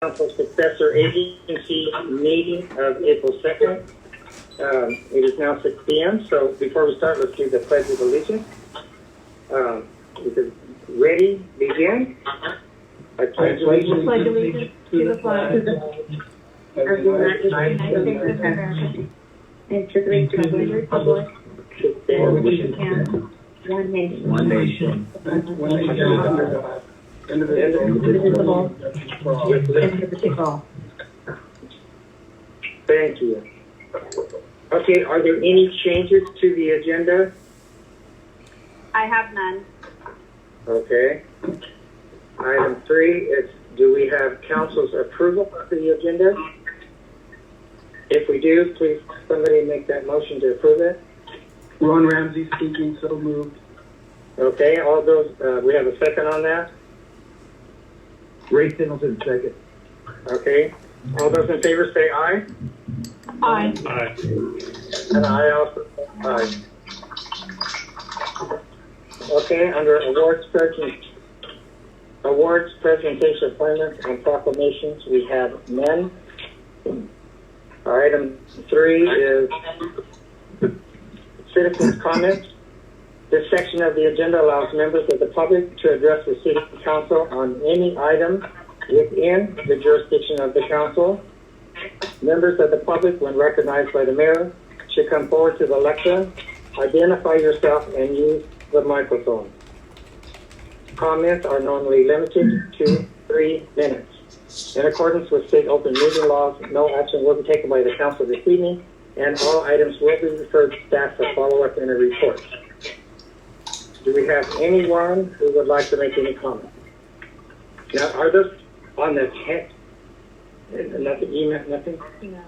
Council Successor Agency meeting of April 2nd. It is now 6 p.m. So before we start, let's do the Pledge of Allegiance. Ready, begin. I pledge allegiance to the flag of the United States of America and to the republic for which it stands, one nation, under God, indivisible, with liberty for all. Thank you. Okay, are there any changes to the agenda? I have none. Okay. Item 3 is, do we have council's approval of the agenda? If we do, please somebody make that motion to approve it. Ron Ramsey speaking, so moved. Okay, all those, we have a second on that? Ray Singleton, second. Okay. All those in favor say aye. Aye. Aye. And I also say aye. Okay, under awards, presentation, appointments, and proclamations, we have none. Item 3 is citizens' comments. This section of the agenda allows members of the public to address the City Council on any item within the jurisdiction of the Council. Members of the public, when recognized by the Mayor, should come forward to the lectern, identify yourself, and use the microphone. Comments are normally limited to 3 minutes. In accordance with state open meeting laws, no action will be taken by the Council this evening, and all items will be referred to staff for follow-up in a report. Do we have anyone who would like to make any comment? Now, are those on the text? Nothing, email, nothing? No.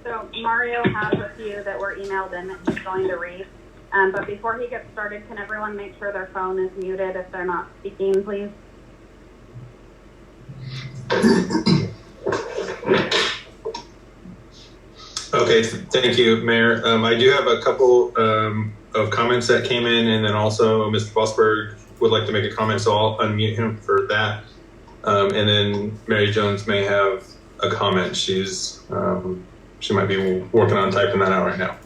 So Mario has a few that were emailed in that he's going to read. But before he gets started, can everyone make sure their phone is muted if they're not speaking, please? Okay, thank you, Mayor. I do have a couple of comments that came in, and then also Mr. Fosberg would like to make a comment, so I'll unmute him for that. And then Mary Jones may have a comment. She might be working on typing that out right now.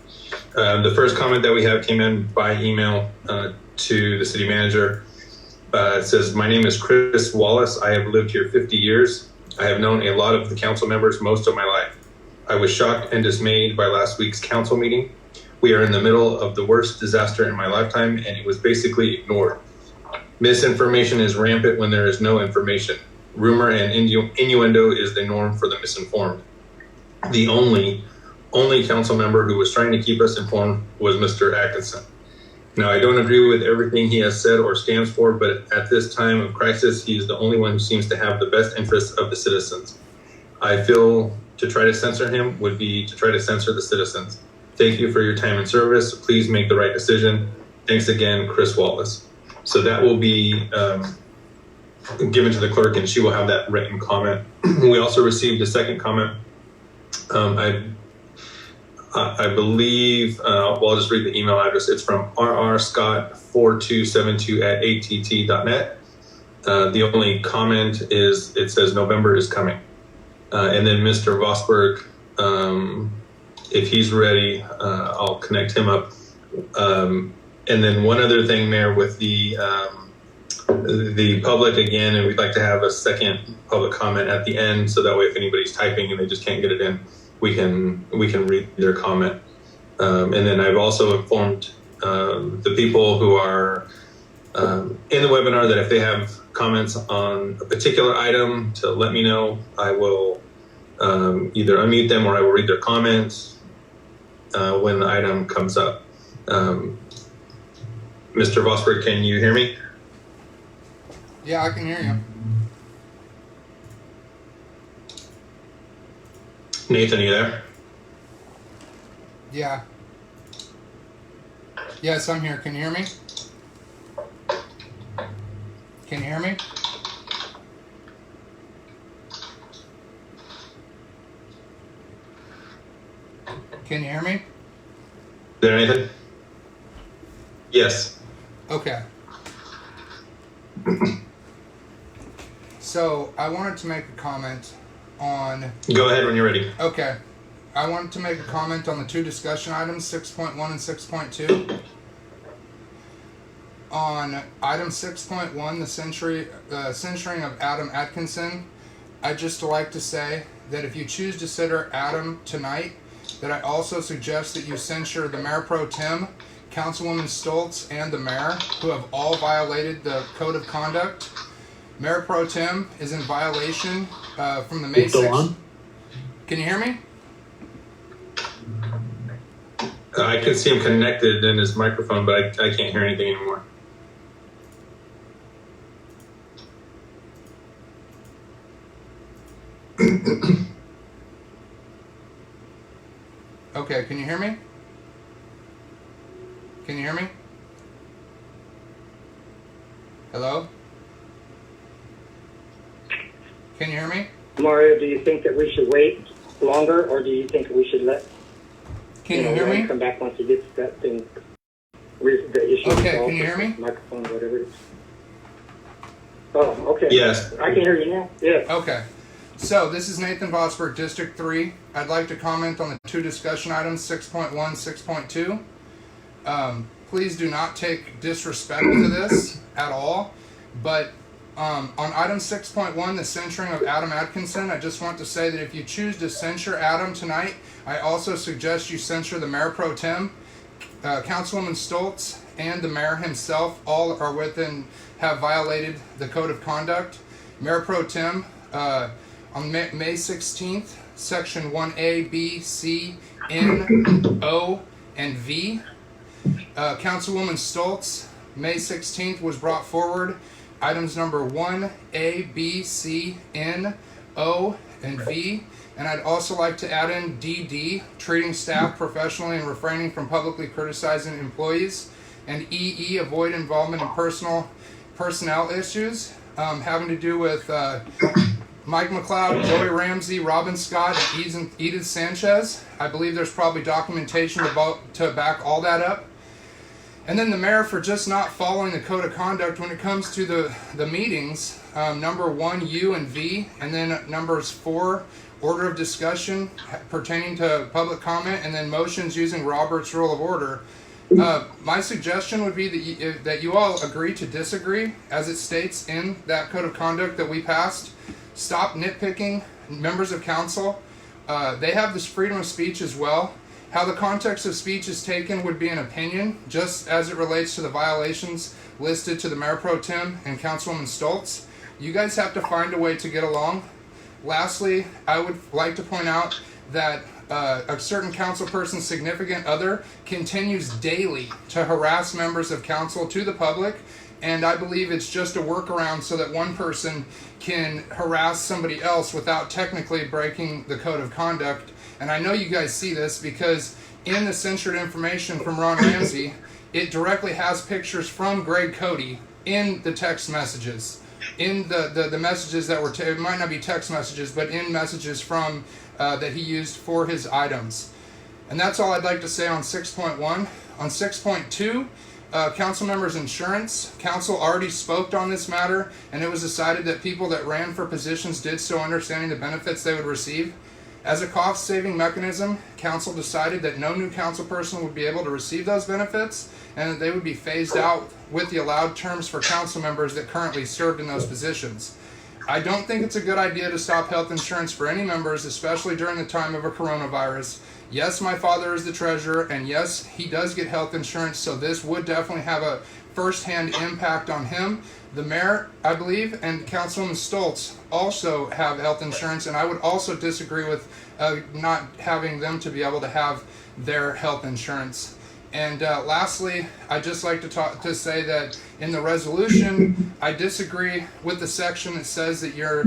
The first comment that we have came in by email to the city manager. It says, "My name is Chris Wallace. I have lived here 50 years. I have known a lot of the council members most of my life. I was shocked and dismayed by last week's council meeting. We are in the middle of the worst disaster in my lifetime, and it was basically ignored. Misinformation is rampant when there is no information. Rumor and innuendo is the norm for the misinformed. The only council member who was trying to keep us informed was Mr. Atkinson. Now, I don't agree with everything he has said or stands for, but at this time of crisis, he is the only one who seems to have the best interests of the citizens. I feel to try to censor him would be to try to censor the citizens. Thank you for your time and service. Please make the right decision. Thanks again, Chris Wallace." So that will be given to the clerk, and she will have that written comment. We also received a second comment. I believe, I'll just read the email address. It's from rrscott4272@att.net. The only comment is, it says November is coming. And then Mr. Vosberg, if he's ready, I'll connect him up. And then one other thing, Mayor, with the public again, and we'd like to have a second public comment at the end, so that way if anybody's typing and they just can't get it in, we can read their comment. And then I've also informed the people who are in the webinar that if they have comments on a particular item, to let me know. I will either unmute them or I will read their comments when the item comes up. Mr. Vosberg, can you hear me? Yeah, I can hear you. Nathan, you there? Yeah. Yes, I'm here. Can you hear me? Can you hear me? Can you hear me? Is there anything? Yes. Okay. So I wanted to make a comment on. Go ahead when you're ready. Okay. I wanted to make a comment on the two discussion items, 6.1 and 6.2. On item 6.1, the censuring of Adam Atkinson, I'd just like to say that if you choose to censure Adam tonight, that I also suggest that you censure the Mayor Pro Tem, Councilwoman Stoltz, and the Mayor, who have all violated the Code of Conduct. Mayor Pro Tem is in violation from the May 6th. Can you hear me? I can see him connected in his microphone, but I can't hear anything anymore. Okay, can you hear me? Can you hear me? Hello? Can you hear me? Mario, do you think that we should wait longer, or do you think we should let Can you hear me? come back once he gets that thing, the issue Okay, resolved, can you hear me? Microphone, whatever it is. Oh, okay. Yes. I can hear you now. Yes. Okay. So, this is Nathan Vosberg, District 3. I'd like to comment on the two discussion items, 6.1, 6.2. Please do not take disrespect to this at all. But on item 6.1, the censuring of Adam Atkinson, I just want to say that if you choose to censure Adam tonight, I also suggest you censure the Mayor Pro Tem, Councilwoman Stoltz, and the Mayor himself. All are have violated the Code of Conduct. Mayor Pro Tem, on May 16th, Section 1A, B, C, N, O, and V. Councilwoman Stoltz, May 16th, was brought forward. Items number 1, A, B, C, N, O, and V. And I'd also like to add in DD, treating staff professionally and refraining from publicly criticizing employees. And EE, avoid involvement in personnel issues having to do with Mike McLeod, Joey Ramsey, Robin Scott, and Edith Sanchez. I believe there's probably documentation to back all that up. And then the mayor for just not following the code of conduct when it comes to the meetings, number 1, U and V, and then numbers 4, order of discussion pertaining to public comment, and then motions using Robert's Rule of Order. My suggestion would be that you all agree to disagree, as it states in that code of conduct that we passed. Stop nitpicking members of council. They have this freedom of speech as well. How the context of speech is taken would be an opinion, just as it relates to the violations listed to the Mayor Pro Tem and Councilwoman Stoltz. You guys have to find a way to get along. Lastly, I would like to point out that a certain council person's significant other continues daily to harass members of council to the public, and I believe it's just a workaround so that one person can harass somebody else without technically breaking the code of conduct. And I know you guys see this because in the censored information from Ron Ramsey, it directly has pictures from Greg Cody in the text messages. In the messages that were, it might not be text messages, but in messages from that he used for his items. And that's all I'd like to say on 6.1. On 6.2, council members' insurance. Council already spoke on this matter, and it was decided that people that ran for positions did so understanding the benefits they would receive. As a cost-saving mechanism, council decided that no new council person would be able to receive those benefits, and that they would be phased out with the allowed terms for council members that currently served in those positions. I don't think it's a good idea to stop health insurance for any members, especially during the time of a coronavirus. Yes, my father is the treasurer, and yes, he does get health insurance, so this would definitely have a first-hand impact on him. The mayor, I believe, and Councilwoman Stoltz also have health insurance, and I would also disagree with not having them to be able to have their health insurance. And lastly, I'd just like to say that in the resolution, I disagree with the section that says that you're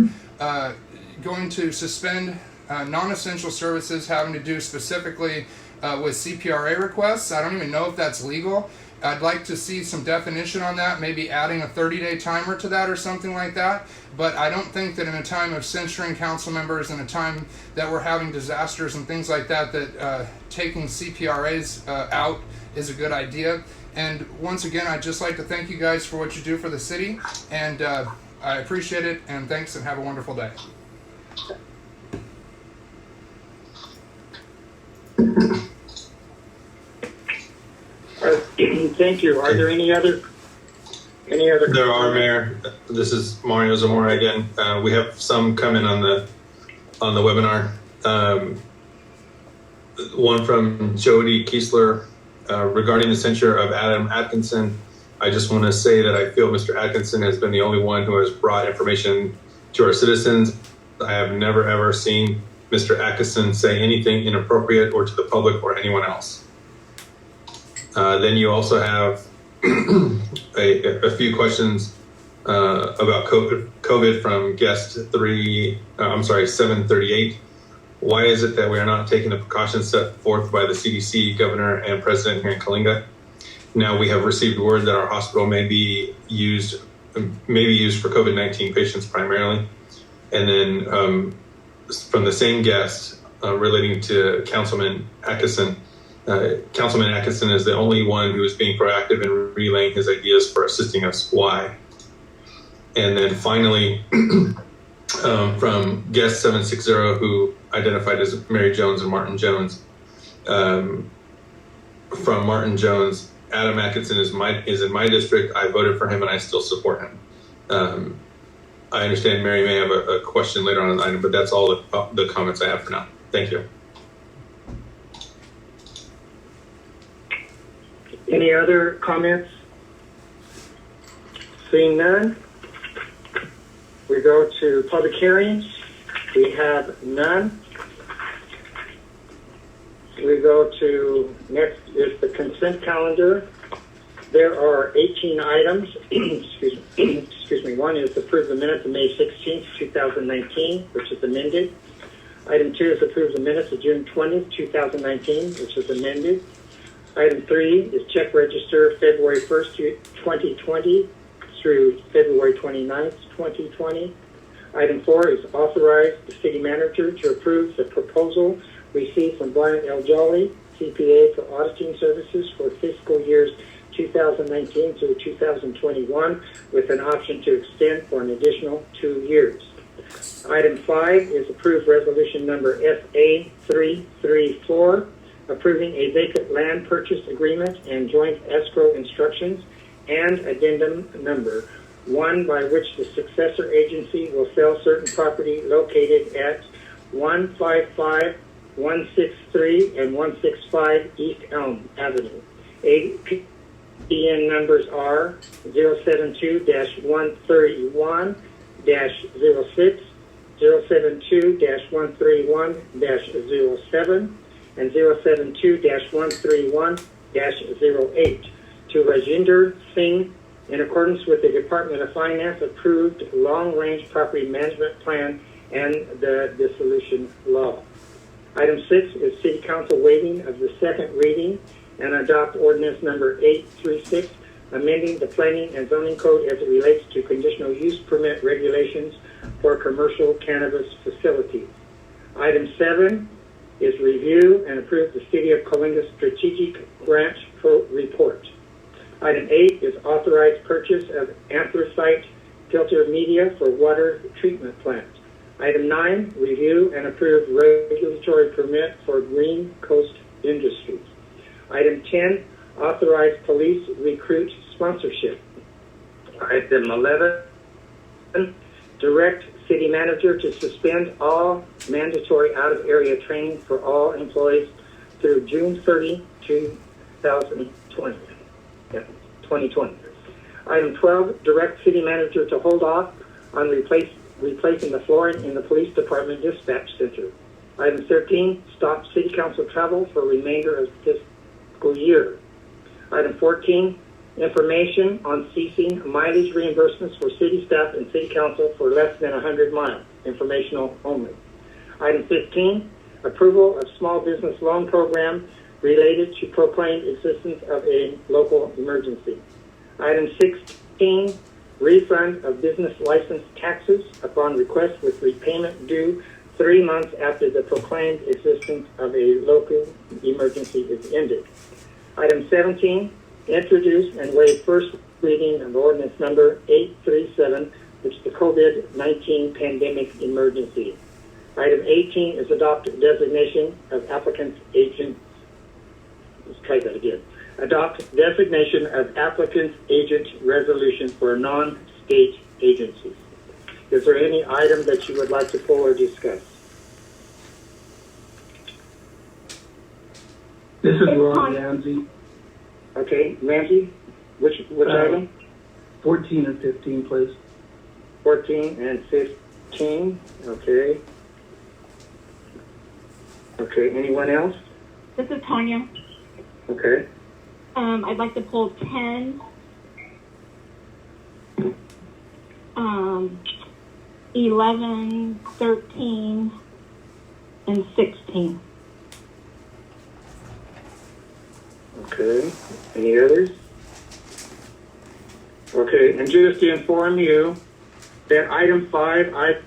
going to suspend non-essential services having to do specifically with CPRA requests. I don't even know if that's legal. I'd like to see some definition on that, maybe adding a 30-day timer to that or something like that. But I don't think that in a time of censuring council members, in a time that we're having disasters and things like that, that taking CPRAs out is a good idea. And once again, I'd just like to thank you guys for what you do for the city. And I appreciate it, and thanks, and have a wonderful day. Thank you. Are there any other? There are, Mayor. This is Mario Zamora again. We have some come in on the webinar. One from Jody Kiesler regarding the censure of Adam Atkinson. I just want to say that I feel Mr. Atkinson has been the only one who has brought information to our citizens. I have never ever seen Mr. Atkinson say anything inappropriate or to the public or anyone else. Then you also have a few questions about COVID from guest 738. Why is it that we are not taking the precautions set forth by the CDC, governor, and president here in Coalinga? Now we have received word that our hospital may be used for COVID-19 patients primarily. And then from the same guest relating to Councilman Atkinson, Councilman Atkinson is the only one who is being proactive in relaying his ideas for assisting us. Why? And then finally, from guest 760, who identified as Mary Jones and Martin Jones, from Martin Jones, Adam Atkinson is in my district. I voted for him and I still support him. I understand Mary may have a question later on in the item, but that's all the comments I have for now. Thank you. Any other comments? Seeing none, we go to public hearings. We have none. We go to next is the consent calendar. There are 18 items. Excuse me. One is approve the minutes of May 16th, 2019, which is amended. Item 2 is approve the minutes of June 20th, 2019, which is amended. Item 3 is check register February 1st, 2020 through February 29th, 2020. Item 4 is authorize the city manager to approve the proposal received from Brian L. Jolly, CPA, for auditing services for fiscal years 2019 through 2021 with an option to extend for an additional 2 years. Item 5 is approve resolution number SA334, approving a vacant land purchase agreement and joint escrow instructions and addendum number 1 by which the successor agency will sell certain property located at 155, 163, and 165 East Elm Avenue. APN numbers are 072-131-06, 072-131-07, and 072-131-08 to Rajinder Singh in accordance with the Department of Finance approved long-range property management plan and the dissolution law. Item 6 is City Council waiving of the second reading and adopt ordinance number 836, amending the planning and zoning code as it relates to conditional use permit regulations for commercial cannabis facilities. Item 7 is review and approve the City of Coalinga Strategic Grant Report. Item 8 is authorized purchase of anthracite filter media for water treatment plant. Item 9, review and approve regulatory permit for Green Coast Industries. Item 10, authorize police recruit sponsorship. Item 11, direct city manager to suspend all mandatory out-of-area training for all employees through June 30, 2020. Item 12, direct city manager to hold off on replacing the flooring in the police department dispatch center. Item 13, stop city council travel for remainder of this fiscal year. Item 14, information on ceasing mileage reimbursements for city staff and city council for less than 100 miles, informational only. Item 15, approval of small business loan program related to proclaimed existence of a local emergency. Item 16, refund of business license taxes upon request with repayment due 3 months after the proclaimed existence of a local emergency is ended. Item 17, introduce and waive first reading of ordinance number 837, which is the COVID-19 pandemic emergency. Item 18 is adopt designation of applicant's agent. Let's try that again. Adopt designation of applicant's agent resolution for non-state agencies. Is there any item that you would like to pull or discuss? This is Ron Ramsey, Okay, Ramsey, which item? 14 and 15, please. 14 and 15. Okay. Okay, anyone else? This is Tanya. Okay. I'd like to pull 10, 11, 13, and 16. Okay. Any others? Okay, and just to inform you that item 5 I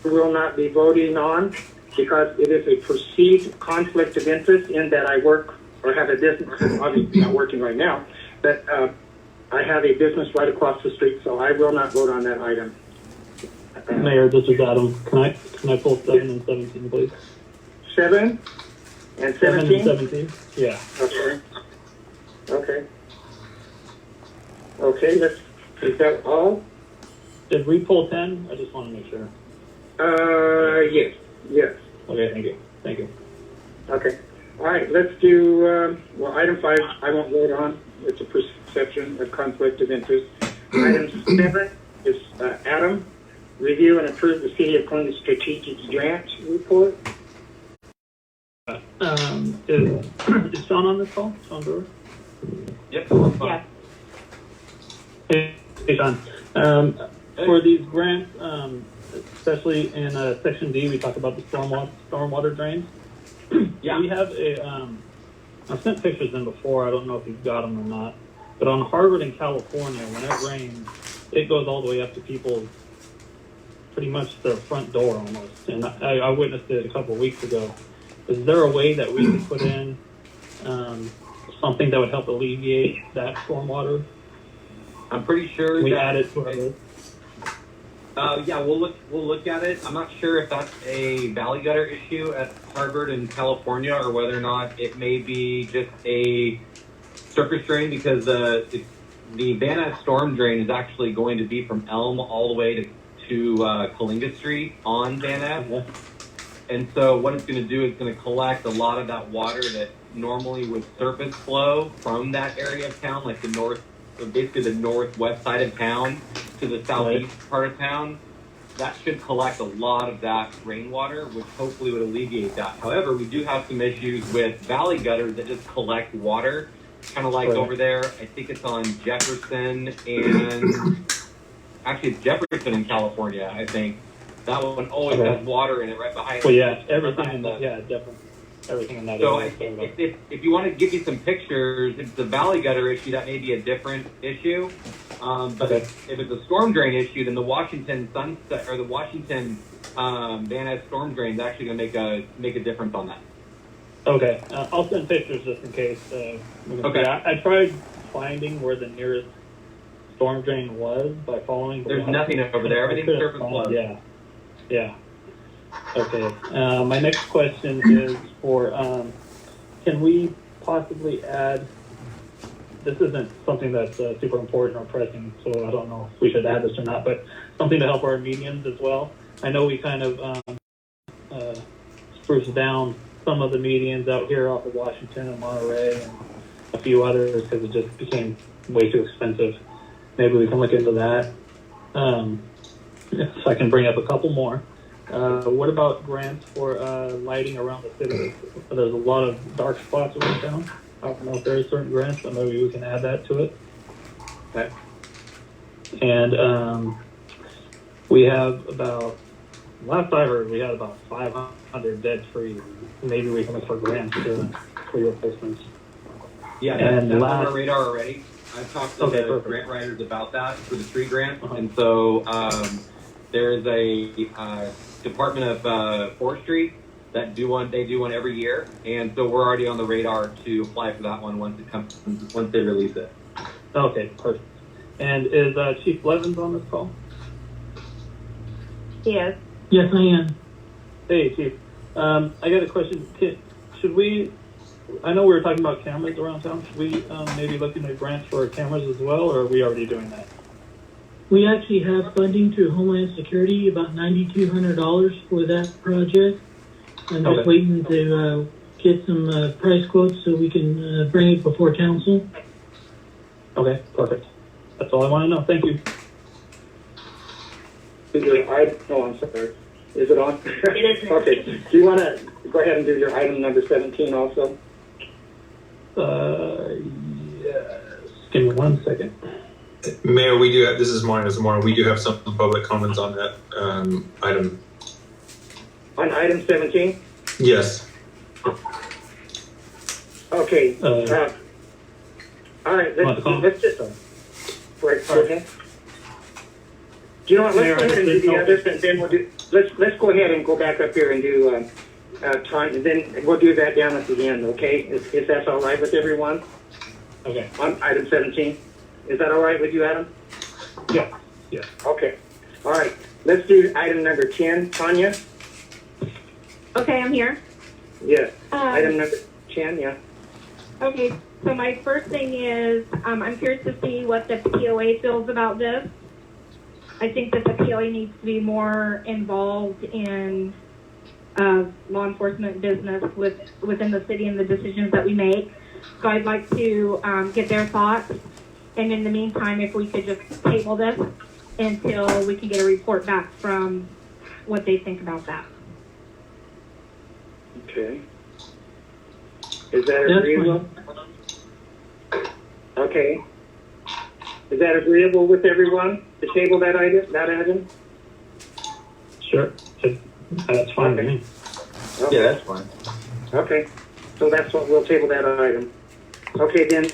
will not be voting on because it is a perceived conflict of interest in that I work or have a business, obviously not working right now, but I have a business right across the street, so I will not vote on that item. Mayor, this is Adam. Can I pull 7 and 17, please? 7 and 17? 7 and 17? Yeah. Okay. Okay. Okay, is that all? Did we pull 10? I just want to make sure. Yes. Yes. Okay, thank you. Thank you. Okay. All right, let's do, item 5, I won't vote on. It's a perception of conflict of interest. Item 7 is Adam, review and approve the City of Coalinga Strategic Grant Report. Is Sean on this call? Sean Brewer? Yep. Yes. Hey, Sean. For these grants, especially in Section D, we talk about the stormwater drains. Yeah. We have I've sent pictures in before. I don't know if you've got them or not. But on Harvard in California, when it rains, it goes all the way up to people's, pretty much their front door almost. And I witnessed it a couple of weeks ago. Is there a way that we could put in something that would help alleviate that stormwater? I'm pretty sure Can we that add it to our list? yeah, we'll look at it. I'm not sure if that's a valley gutter issue at Harvard in California or whether or not it may be just a surface drain because the Van Ness storm drain is actually going to be from Elm all the way to Coalinga Street on Van Ness. Yeah. And so what it's going to do is going to collect a lot of that water that normally would surface flow from that area of town, like basically the northwest side of town to the southeast part of town. That should collect a lot of that rainwater, which hopefully would alleviate that. However, we do have some issues with valley gutters that just collect water, kind of like over there. I think it's on Jefferson and actually it's Jefferson in California, I think. That one always has water in it right behind. Well, yeah, everything in that, definitely. Everything in that So area. if you want to give you some pictures, if it's a valley gutter issue, that may be a different issue. But if it's a storm drain issue, then the Washington Sunset or the Washington Van Ness storm drain is actually going to make a difference on that. Okay, I'll send pictures just in case. Okay. I tried finding where the nearest storm drain was by following. There's nothing over there. Everything's surface flow. Yeah. Okay. My next question is for, can we possibly add, this isn't something that's super important or pressing, so I don't know if we should add this or not, but something to help our medians as well. I know we kind of spruced down some of the medians out here off of Washington and Monterey and a few others because it just became way too expensive. Maybe we can look into that. If I can bring up a couple more. What about grants for lighting around the city? There's a lot of dark spots around town. I don't know if there's certain grants, but maybe we can add that to it. Okay. And we have about, last I heard, we had about 500 dead trees. Maybe we can look for grants for replacements. Yeah, and that's on our radar already. I've talked to the grant writers about that for the tree grant, and so there is a Department of Forestry that do one every year, and so we're already on the radar to apply for that one once they release it. Okay, perfect. And is Chief Blevins on this call? Yes. Yes, I am. Hey, Chief. I got a question. Should we, I know we were talking about cameras around town. Should we maybe look into grants for cameras as well, or are we already doing that? We actually have funding through Homeland Security, about $9,200 for that project. I'm just Okay. waiting to get some price quotes so we can bring it before council. Okay, perfect. That's all I want to know. Thank you. Is your item, oh, I'm sorry. Is it on? It is. Okay. Do you want to go ahead and do your item number 17 also? Yes. Give me 1 second. Mayor, we do have, this is Martin, we do have some public comments on that item. On item 17? Yes. Okay. All right, let's just, right, go ahead. Do you know what, let's go ahead and do the others, and then we'll do, let's go ahead and go back up here and do, time, and then we'll do that down at the end, okay? If that's all right with everyone? Okay. On item 17? Is that all right with you, Adam? Yeah. Yeah. Okay. All right, let's do item number 10. Tanya? Okay, I'm here. Yes. Item number 10, yeah. Okay, so my first thing is, I'm curious to see what the POA feels about this. I think that the POA needs to be more involved in law enforcement business within the city and the decisions that we make. So I'd like to get their thoughts. And in the meantime, if we could just table this until we can get a report back from what they think about that. Okay. Is that agreeable? Okay. Is that agreeable with everyone to table that item? Sure. That's fine with me. Okay. Yeah, that's fine. Okay. So that's what we'll table that item. Okay, then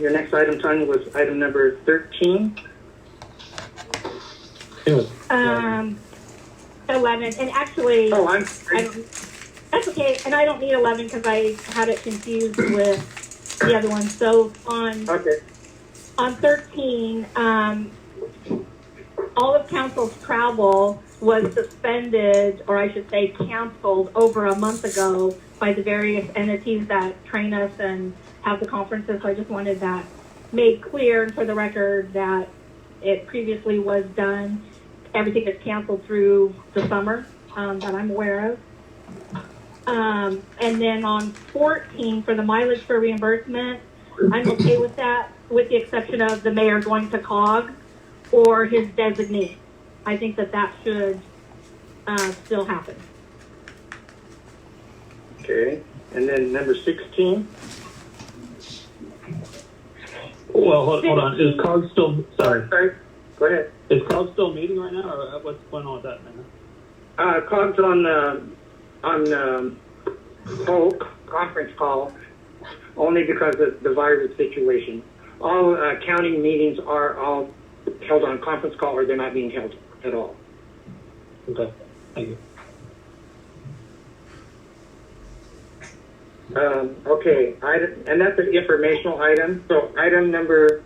your next item, Tanya, was item number 13. 11, and actually, Oh, I'm I sorry. don't, that's okay, and I don't need 11 because I had it confused with the other one. So Okay. on 13, all of council's travel was suspended, or I should say canceled, over a month ago by the various entities that train us and have the conferences. So I just wanted that made clear for the record that it previously was done. Everything is canceled through the summer that I'm aware of. And then on 14, for the mileage for reimbursement, I'm okay with that, with the exception of the mayor going to COG or his designee. I think that should still happen. Okay. And then number 16. Well, hold on. Is COG still, sorry. Go ahead. Is COG still meeting right now, or what's going on with that, man? COG's on conference call only because of the virus situation. All county meetings are all held on conference call, or they're not being held at all. Okay. Thank you. Okay, and that's an informational item. So item number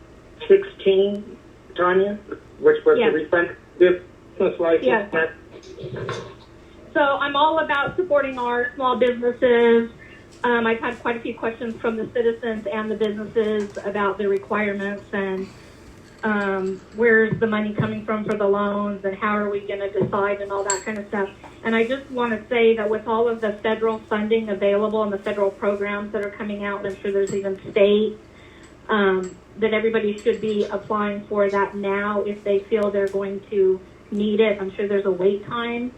16, Tanya, which was Yes. the refund business license. Yes. So I'm all about supporting our small businesses. I've had quite a few questions from the citizens and the businesses about the requirements and where's the money coming from for the loans and how are we going to decide and all that kind of stuff. And I just want to say that with all of the federal funding available and the federal programs that are coming out, and I'm sure there's even state, that everybody should be applying for that now if they feel they're going to need it. I'm sure there's a wait time.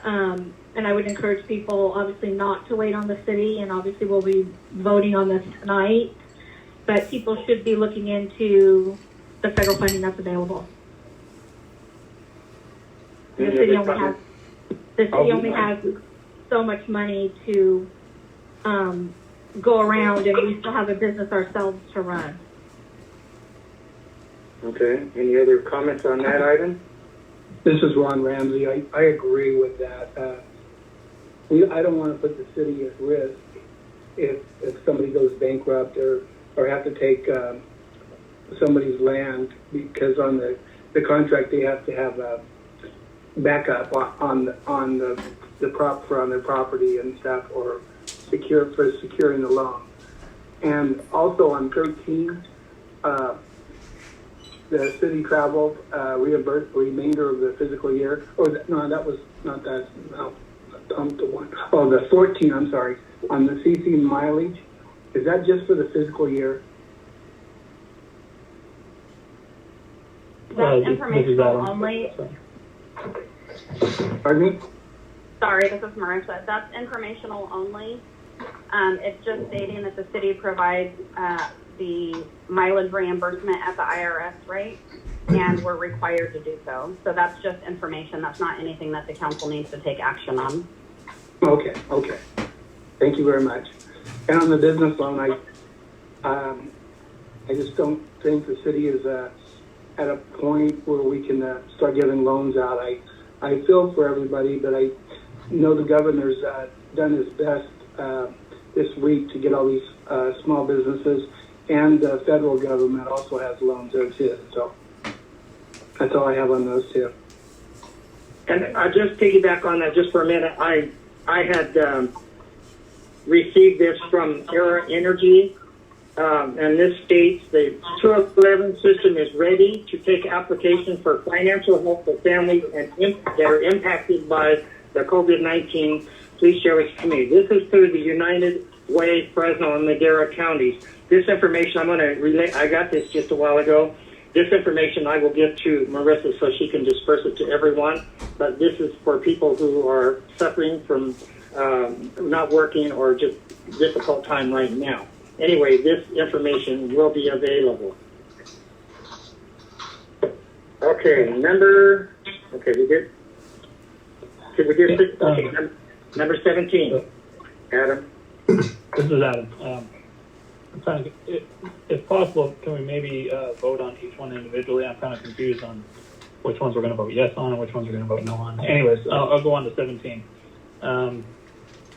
And I would encourage people, obviously, not to wait on the city, and obviously we'll be voting on this tonight, but people should be looking into the federal funding that's available. The city only has so much money to go around, and we still have a business ourselves to run. Okay, any other comments on that item? This is Ron Ramsey. I agree with that. I don't want to put the city at risk if somebody goes bankrupt or have to take somebody's land, because on the contract they have to have a backup on the on their property and stuff, or securing the loan. And also on 13, the city travel remainder of the fiscal year. No, that was not that. No, the one. Oh, the 14. I'm sorry. On the CC mileage, is that just for the fiscal year? That's informational only. Pardon me? Sorry, this is Marissa. That's informational only. It's just stating that the city provides the mileage reimbursement at the IRS rate, and we're required to do so. So that's just information. That's not anything that the council needs to take action on. Okay. Thank you very much. And on the business loan, I just don't think the city is at a point where we can start giving loans out. I feel for everybody, but I know the governor's done his best this week to get all these small businesses, and the federal government also has loans there too. So that's all I have on those two. And I'll just piggyback on that just for a minute. I had received this from Era Energy, and this states the 211 system is ready to take applications for financial help for families that are impacted by the COVID-19. Please share with me. This is through the United Way, Fresno, and Madera counties. This information I'm going to relay. I got this just a while ago. This information I will give to Marissa so she can disperse it to everyone. But this is for people who are suffering from not working or just difficult time right now. Anyway, this information will be available. Okay, we did. Did we get okay, number 17? Adam. This is Adam. I'm trying to, if possible, can we maybe vote on each one individually? I'm kind of confused on which ones we're going to vote yes on and which ones we're going to vote no on. Anyways, I'll go on to 17.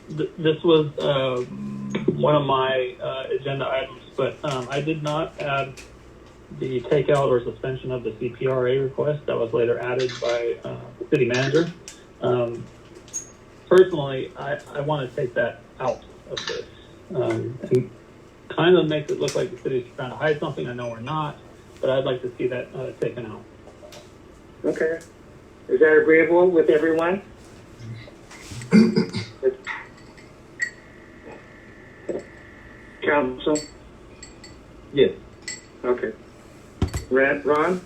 This was one of my agenda items, but I did not add the takeout or suspension of the CPRA request that was later added by the city manager. Personally, I want to take that out of this. And kind of makes it look like the city's trying to hide something. I know we're not, but I'd like to see that taken out. Okay. Is that agreeable with everyone? Council? Yes. Okay. Ron?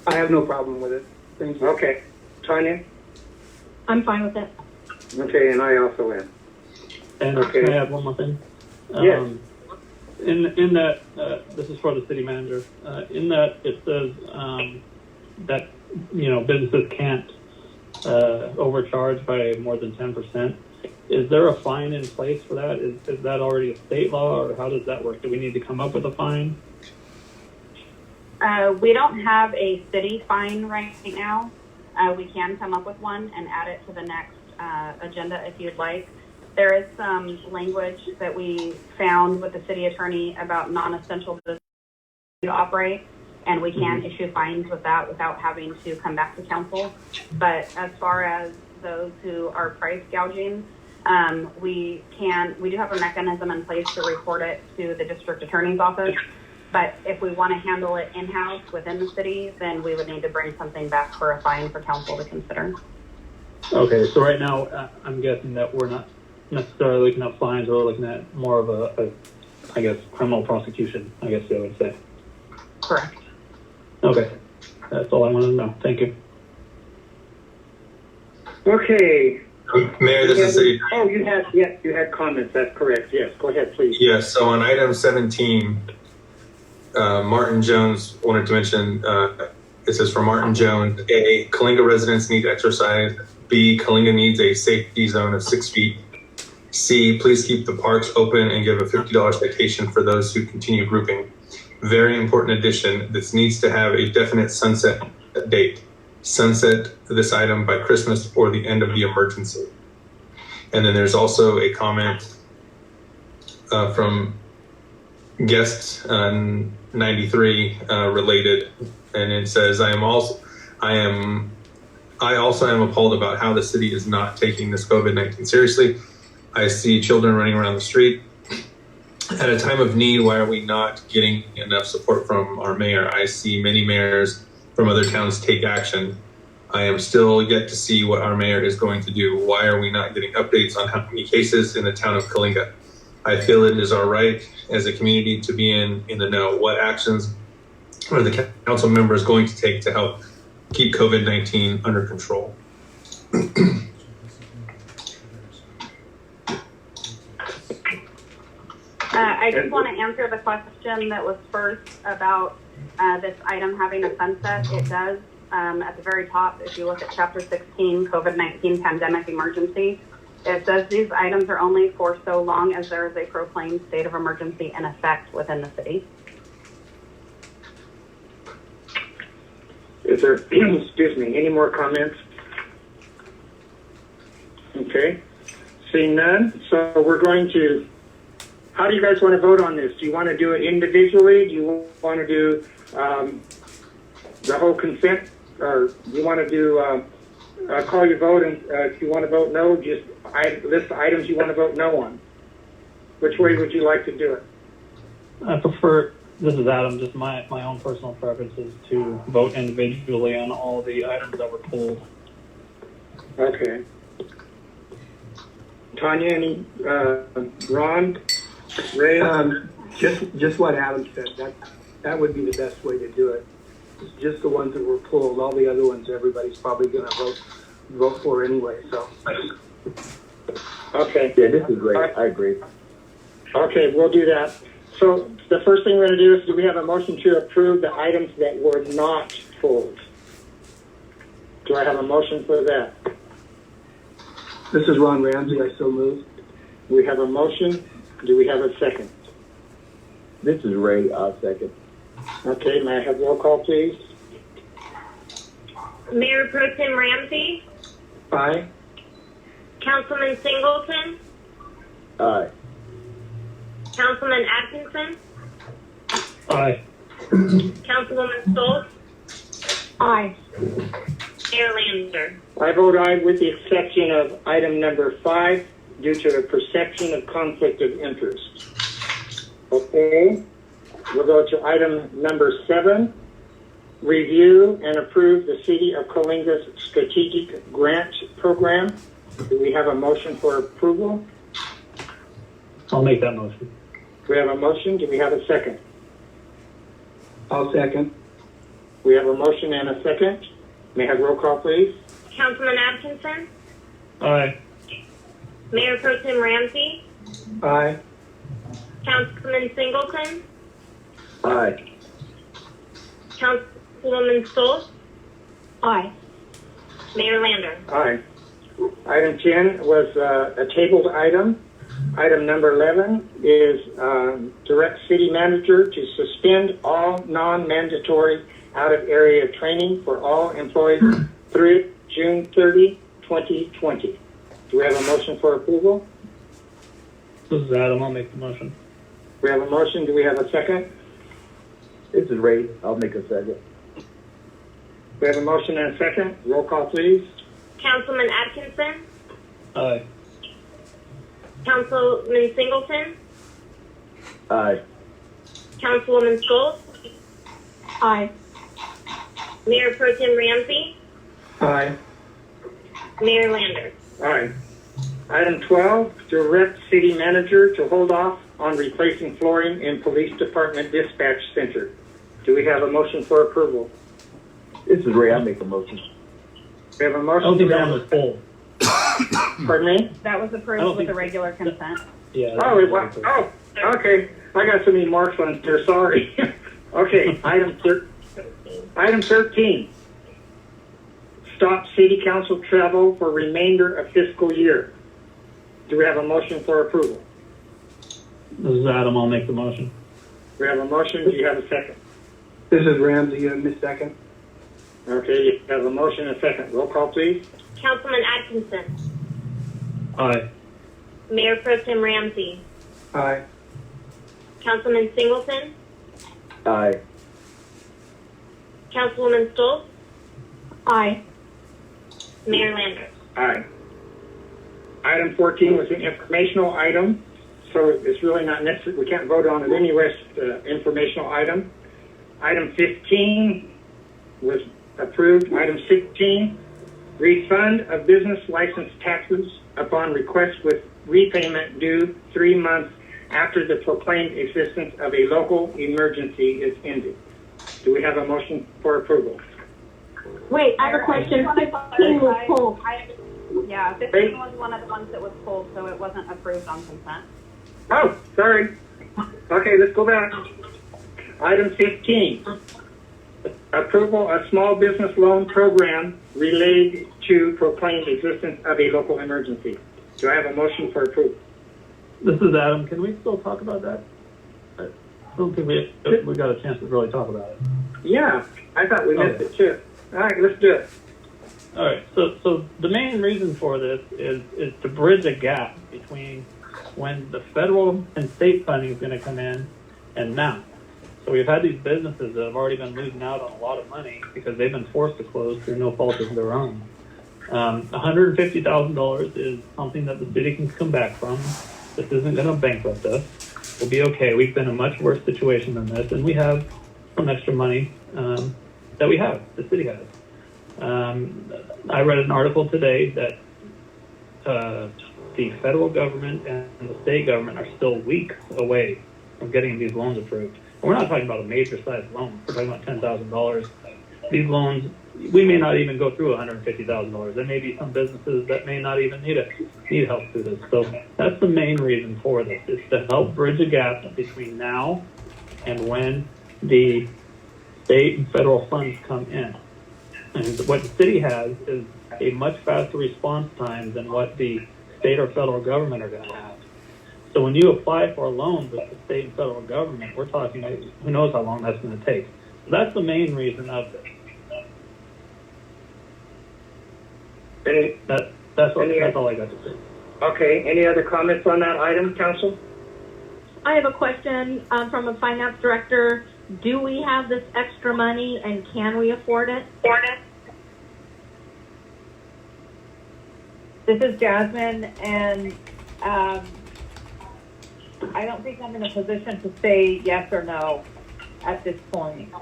I have no problem with it. Thank you. Okay. Tanya? I'm fine with it. Okay, and I also am. And Okay. can I add one more thing? Yes. In that, this is for the city manager. In that, it says that businesses can't overcharge by more than 10%. Is there a fine in place for that? Is that already a state law, or how does that work? Do we need to come up with a fine? We don't have a city fine right now. We can come up with one and add it to the next agenda if you'd like. There is some language that we found with the city attorney about non-essential businesses to operate, and we can issue fines with that without having to come back to council. But as far as those who are price gouging, we do have a mechanism in place to report it to the district attorney's office. But if we want to handle it in-house within the city, then we would need to bring something back for a fine for council to consider. Okay, so right now I'm guessing that we're not necessarily looking at fines, or looking at more of a criminal prosecution, I guess I would say. Correct. Okay, that's all I wanted to know. Thank you. Okay. Mayor, this is City. Oh, you had comments. That's correct. Yes, go ahead, please. Yes, so on item 17, Martin Jones wanted to mention, it says for Martin Jones, A, Coalinga residents need exercise. B, Coalinga needs a safety zone of 6 feet. C, please keep the parks open and give a $50 vacation for those who continue grouping. Very important addition, this needs to have a definite sunset date. Sunset this item by Christmas or the end of the emergency. And then there's also a comment from guests 93 related, and it says, I also am appalled about how the city is not taking this COVID-19 seriously. I see children running around the street. At a time of need, why are we not getting enough support from our mayor? I see many mayors from other towns take action. I am still yet to see what our mayor is going to do. Why are we not getting updates on how many cases in the town of Coalinga? I feel it is our right as a community to be in the know. What actions are the council members going to take to help keep COVID-19 under control? I just want to answer the question that was first about this item having a sunset. It does. At the very top, if you look at Chapter 16, COVID-19 Pandemic Emergency, it says these items are only for so long as there is a proclaimed state of emergency in effect within the city. Is there, excuse me, any more comments? Okay, seeing none, so we're going to, how do you guys want to vote on this? Do you want to do it individually? Do you want to do the whole consent? Or do you want to do, call your vote, and if you want to vote no, just list the items you want to vote no on? Which way would you like to do it? I prefer, this is Adam, just my own personal preference is to vote individually on all the items that were pulled. Okay. Tanya, any, Ron, Ray? Just what Adam said, that would be the best way to do it. It's just the ones that were pulled. All the other ones, everybody's probably going to vote for anyway. So. Okay. Yeah, this is great. I agree. Okay, we'll do that. So the first thing we're going to do is, do we have a motion to approve the items that were not pulled? Do I have a motion for that? This is Ron Ramsey. I so move. We have a motion. Do we have a second? This is Ray. I'll second. Okay, may I have roll call, please? Mayor Pro Tem Ramsey, Aye. Councilman Singleton, Aye. Councilman Atkinson, Aye. Councilwoman Stoltz, Aye. Mayor Lander. I vote aye with the exception of item number 5 due to a perception of conflict of interest. Okay, we'll go to item number 7. Review and approve the City of Coalinga's strategic grant program. Do we have a motion for approval? I'll make that motion. We have a motion. Do we have a second? I'll second. We have a motion and a second. May I have roll call, please? Councilman Atkinson, Aye. Mayor Pro Tem Ramsey, Aye. Councilman Singleton, Aye. Councilwoman Stoltz, Aye. Mayor Lander. Aye. Item 10 was a tabled item. Item number 11 is direct city manager to suspend all non-mandatory out-of-area training for all employees through June 30, 2020. Do we have a motion for approval? This is Adam. I'll make the motion. We have a motion. Do we have a second? This is Ray. I'll make a second. We have a motion and a second. Roll call, please. Councilman Atkinson, Aye. Councilman Singleton, Aye. Councilwoman Stoltz, Aye. Mayor Pro Tem Ramsey, Aye. Mayor Lander. Aye. Item 12, direct city manager to hold off on replacing flooring in police department dispatch center. Do we have a motion for approval? This is Ray. I'll make a motion. We have a I motion. don't think that one was pulled. Pardon me? That was I don't approved with think- the regular consent. Yeah. Oh, it was, oh, okay. I got so many marks on here, sorry. Okay, item 13. Stop city council travel for remainder of fiscal year. Do we have a motion for approval? This is Adam. I'll make the motion. We have a motion. Do you have a second? This is Ramsey. Miss second. Okay, you have a motion and a second. Roll call, please. Councilman Atkinson, Aye. Mayor Pro Tem Ramsey, Aye. Councilman Singleton, Aye. Councilwoman Stoll? Aye. Mayor Lambert? Aye. Item 14 was an informational item, so it's really not necessary. We can't vote on it anyway. It's informational item. Item 15 was approved. Item 16, refund of business license taxes upon request with repayment due 3 months after the proclaimed existence of a local emergency is ended. Do we have a motion for approval? Wait, I have a question. 15 was pulled. Yeah, 15 was one of the ones that was pulled, so it wasn't approved on consent. Oh, sorry. Okay, let's go back. Item 15, approval of small business loan program related to proclaimed existence of a local emergency. Do I have a motion for approval? This is Adam. Can we still talk about that? I don't think we got a chance to really talk about it. Yeah, I thought we missed it too. All right, let's do it. All right. So the main reason for this is to bridge a gap between when the federal and state funding is going to come in and now. So we've had these businesses that have already been losing out on a lot of money because they've been forced to close through no fault of their own. $150,000 is something that the city can come back from. This isn't going to bankrupt us. We'll be okay. We've been in a much worse situation than this, and we have some extra money that we have. The city has. I read an article today that the federal government and the state government are still weeks away from getting these loans approved. And we're not talking about a major size loan. We're talking about $10,000. These loans, we may not even go through $150,000. There may be some businesses that may not even need help through this. So that's the main reason for this, is to help bridge a gap between now and when the state and federal funds come in. And what the city has is a much faster response time than what the state or federal government are going to have. So when you apply for a loan with the state and federal government, we're talking, who knows how long that's going to take. So that's the main reason of this. That's all I got to say. Okay, any other comments on that item, council? I have a question from a finance director. Do we have this extra money and can we afford it? This is Jasmine, and I don't think I'm in a position to say yes or no at this point.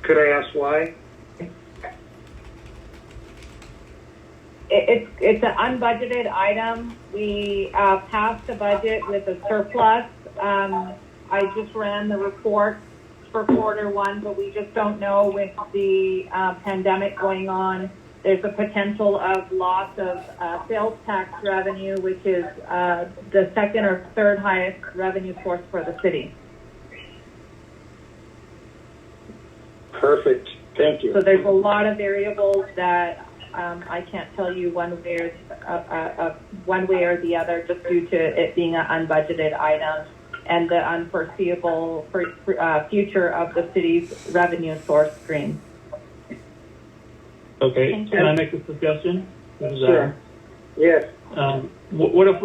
Could I ask why? It's an unbudgeted item. We passed the budget with a surplus. I just ran the report for Q1, but we just don't know with the pandemic going on. There's a potential of loss of sales tax revenue, which is the second or third highest revenue source for the city. Perfect. Thank you. So there's a lot of variables that I can't tell you one way or the other, just due to it being an unbudgeted item and the unforeseeable future of the city's revenue source stream. Okay, can I make a suggestion? Sure. Yes. What if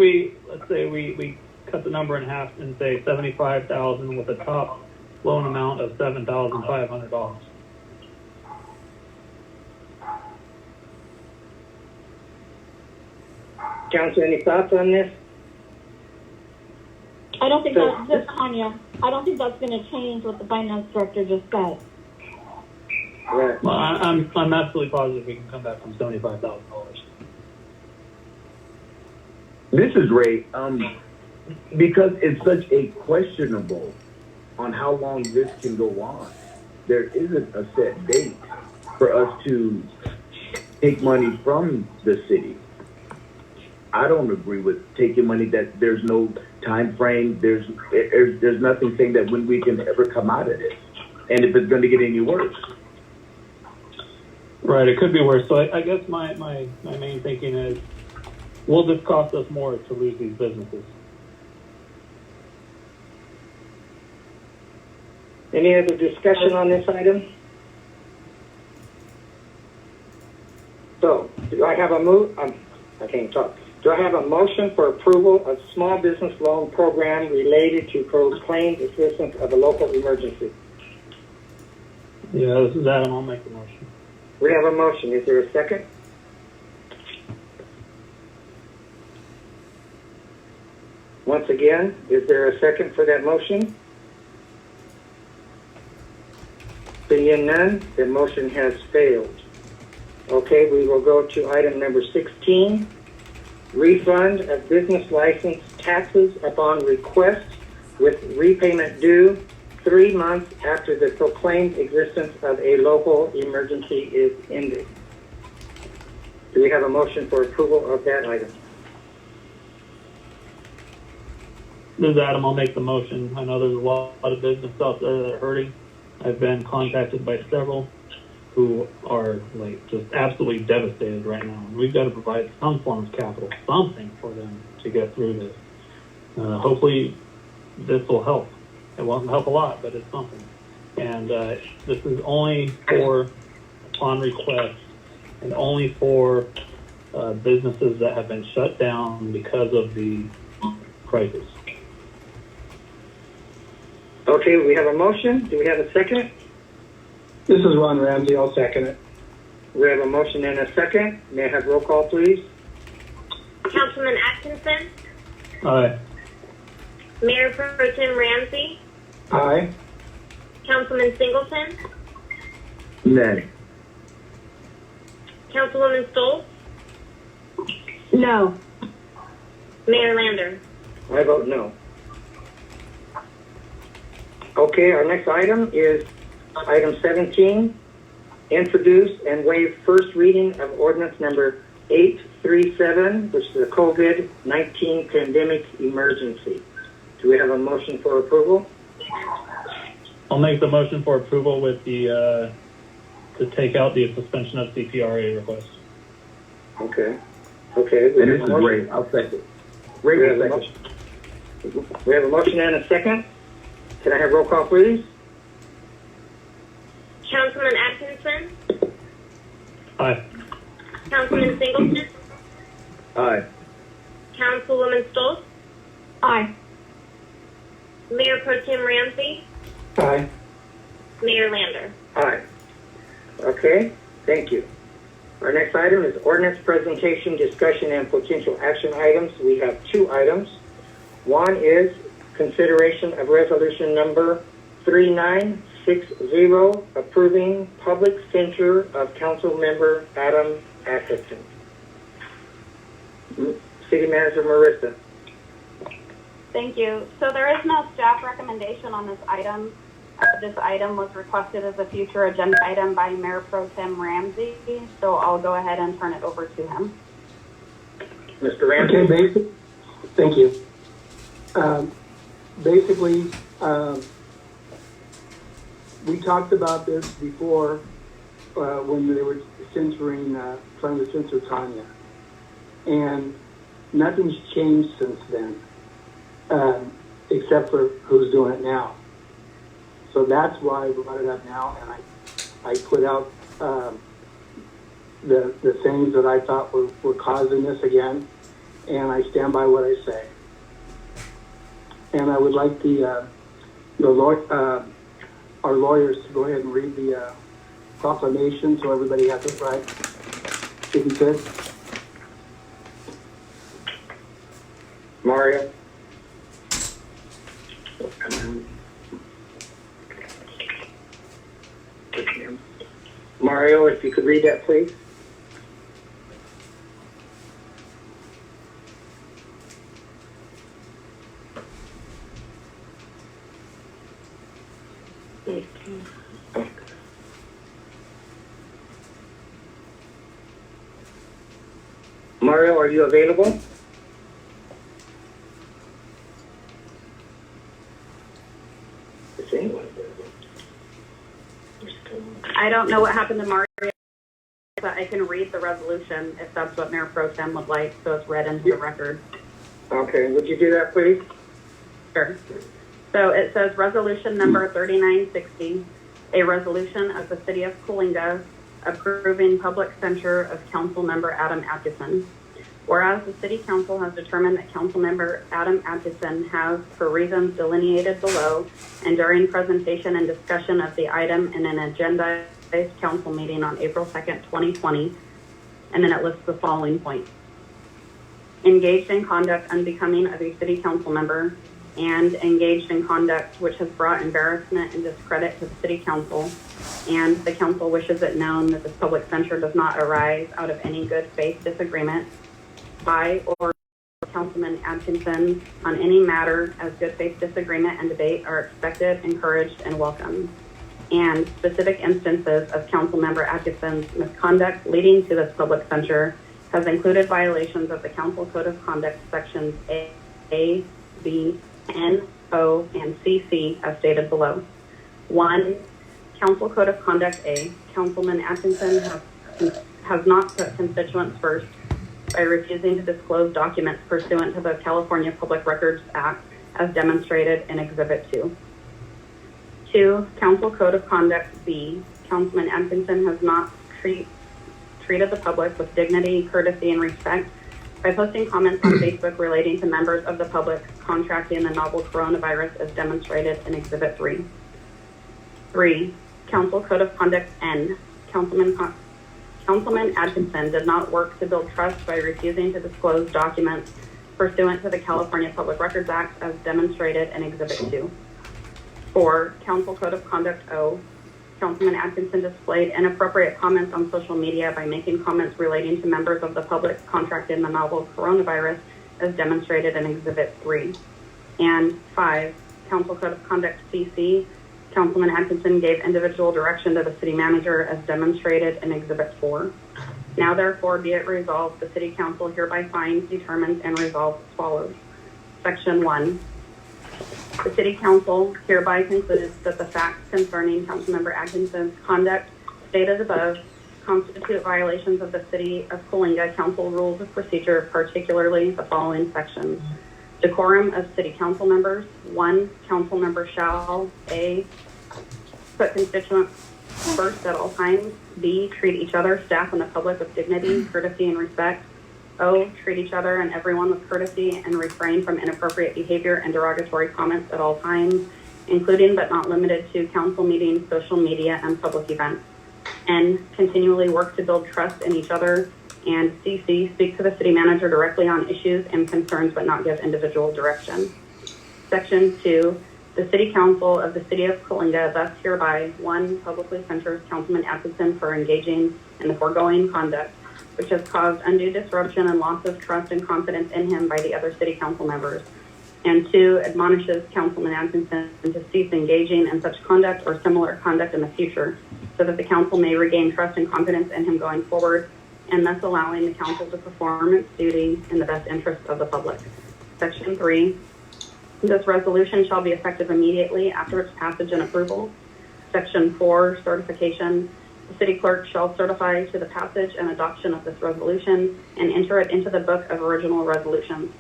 let's say we cut the number in half and say $75,000 with a top loan amount of $7,500? Council, any thoughts on this? I don't think that's just Tanya. I don't think that's going to change what the finance director just said. Right. Well, I'm absolutely positive we can come back from $75,000. This is Ray. Because it's such a questionable on how long this can go on. There isn't a set date for us to take money from the city. I don't agree with taking money that there's no time frame. There's nothing saying that when we can ever come out of this, and if it's going to get any worse. Right, it could be worse. So I guess my main thinking is, will this cost us more to lose these businesses? Any other discussion on this item? So, do I have a move? I can't talk. Do I have a motion for approval of small business loan program related to proclaimed existence of a local emergency? Yeah, this is Adam. I'll make the motion. We have a motion. Is there a second? Once again, is there a second for that motion? Seeing none, the motion has failed. Okay, we will go to item number 16. Refund of business license taxes upon request with repayment due 3 months after the proclaimed existence of a local emergency is ended. Do we have a motion for approval of that item? This is Adam. I'll make the motion. I know there's a lot of business out there that are hurting. I've been contacted by several who are like just absolutely devastated right now. And we've got to provide some form of capital, something for them to get through this. Hopefully this will help. It won't help a lot, but it's something. And this is only for upon request and only for businesses that have been shut down because of the crisis. Okay, we have a motion. Do we have a second? This is Ron Ramsey. I'll second it. We have a motion and a second. May I have roll call, please? Councilman Atkinson, Aye. Mayor Pro Tem Ramsey, Aye. Councilman Singleton, Nay. Councilwoman Stoltz, No. Mayor Lander. I vote no. Okay, our next item is item 17. Introduce and waive first reading of ordinance number 837, which is a COVID-19 pandemic emergency. Do we have a motion for approval? I'll make the motion for approval with the to take out the suspension of CPRA request. Okay. Okay. And this is Ray. I'll second. Ray We have will a second. motion. We have a motion and a second. Can I have roll call, please? Councilman Atkinson, Aye. Councilman Singleton, Aye. Councilwoman Stoltz, Aye. Mayor Pro Tem Ramsey, Aye. Mayor Lander. Aye. Okay, thank you. Our next item is ordinance presentation, discussion, and potential action items. We have 2 items. One is consideration of resolution number 3960, approving public censure of council member Adam Atkinson. City Manager Marissa. Thank you. So there is no staff recommendation on this item. This item was requested as a future agenda item by Mayor Pro Tem Ramsey, so I'll go ahead and turn it over to him. Mr. Ramsey. Okay, thank you. Basically, we talked about this before when they were censoring, trying to censor Tanya. And nothing's changed since then, except for who's doing it now. So that's why I brought it up now, and I put out the things that I thought were causing this again, and I stand by what I say. And I would like our lawyers to go ahead and read the proclamation so everybody has it right. If you could. Mario. Mario, if you could read that, please. Mario, are you available? Is anyone available? I don't know what happened to Mario, but I can read the resolution if that's what Mayor Pro Tem would like, so it's read into the record. Okay, would you do that, please? Sure. So it says resolution number 3960, a resolution of the City of Coalinga approving public censure of council member Adam Atkinson. Whereas the City Council has determined that Councilmember Adam Atkinson has, for reasons delineated below, and during presentation and discussion of the item in an agendized council meeting on April 2nd, 2020, and then it lists the following points. Engaged in conduct unbecoming of a City Council member, and engaged in conduct which has brought embarrassment and discredit to the City Council, and the Council wishes it known that this public censure does not arise out of any good faith disagreement by or Councilman Atkinson on any matter, as good faith disagreement and debate are expected, encouraged, and welcome. And specific instances of Councilmember Atkinson's misconduct leading to this public censure has included violations of the Council Code of Conduct sections A, B, N, O, and CC as stated below. 1. Council Code of Conduct A. Councilman Atkinson has not put constituents first by refusing to disclose documents pursuant to the California Public Records Act as demonstrated in Exhibit 2. 2. Council Code of Conduct B. Councilman Atkinson has not treated the public with dignity, courtesy, and respect by posting comments on Facebook relating to members of the public contracting the novel coronavirus as demonstrated in Exhibit 3. 3. Council Code of Conduct N. Councilman Atkinson did not work to build trust by refusing to disclose documents pursuant to the California Public Records Act as demonstrated in Exhibit 2. 4. Council Code of Conduct O. Councilman Atkinson displayed inappropriate comments on social media by making comments relating to members of the public contracting the novel coronavirus as demonstrated in Exhibit 3. And 5. Council Code of Conduct CC. Councilman Atkinson gave individual direction to the city manager as demonstrated in Exhibit 4. Now therefore be it resolved, the City Council hereby finds, determines, and resolves as follows. Section 1. The City Council hereby concludes that the facts concerning Councilmember Atkinson's conduct stated above constitute violations of the City of Coalinga Council Rules of Procedure, particularly the following sections. Decorum of City Council members. 1. Council member shall A. Put constituents first at all times. B. Treat each other, staff, and the public with dignity, courtesy, and respect. O. Treat each other and everyone with courtesy and refrain from inappropriate behavior and derogatory comments at all times, including but not limited to council meetings, social media, and public events. N. Continually work to build trust in each other. And CC. Speak to the city manager directly on issues and concerns but not give individual direction. Section 2. The City Council of the City of Coalinga thus hereby 1. Publicly censures Councilman Atkinson for engaging in the foregoing conduct, which has caused undue disruption and loss of trust and confidence in him by the other City Council members. And 2. Admonishes Councilman Atkinson to cease engaging in such conduct or similar conduct in the future so that the council may regain trust and confidence in him going forward, and thus allowing the council to perform its duty in the best interest of the public. Section 3. This resolution shall be effective immediately after its passage and approval. Section 4. Certification. The city clerk shall certify to the passage and adoption of this resolution and enter it into the book of original resolutions,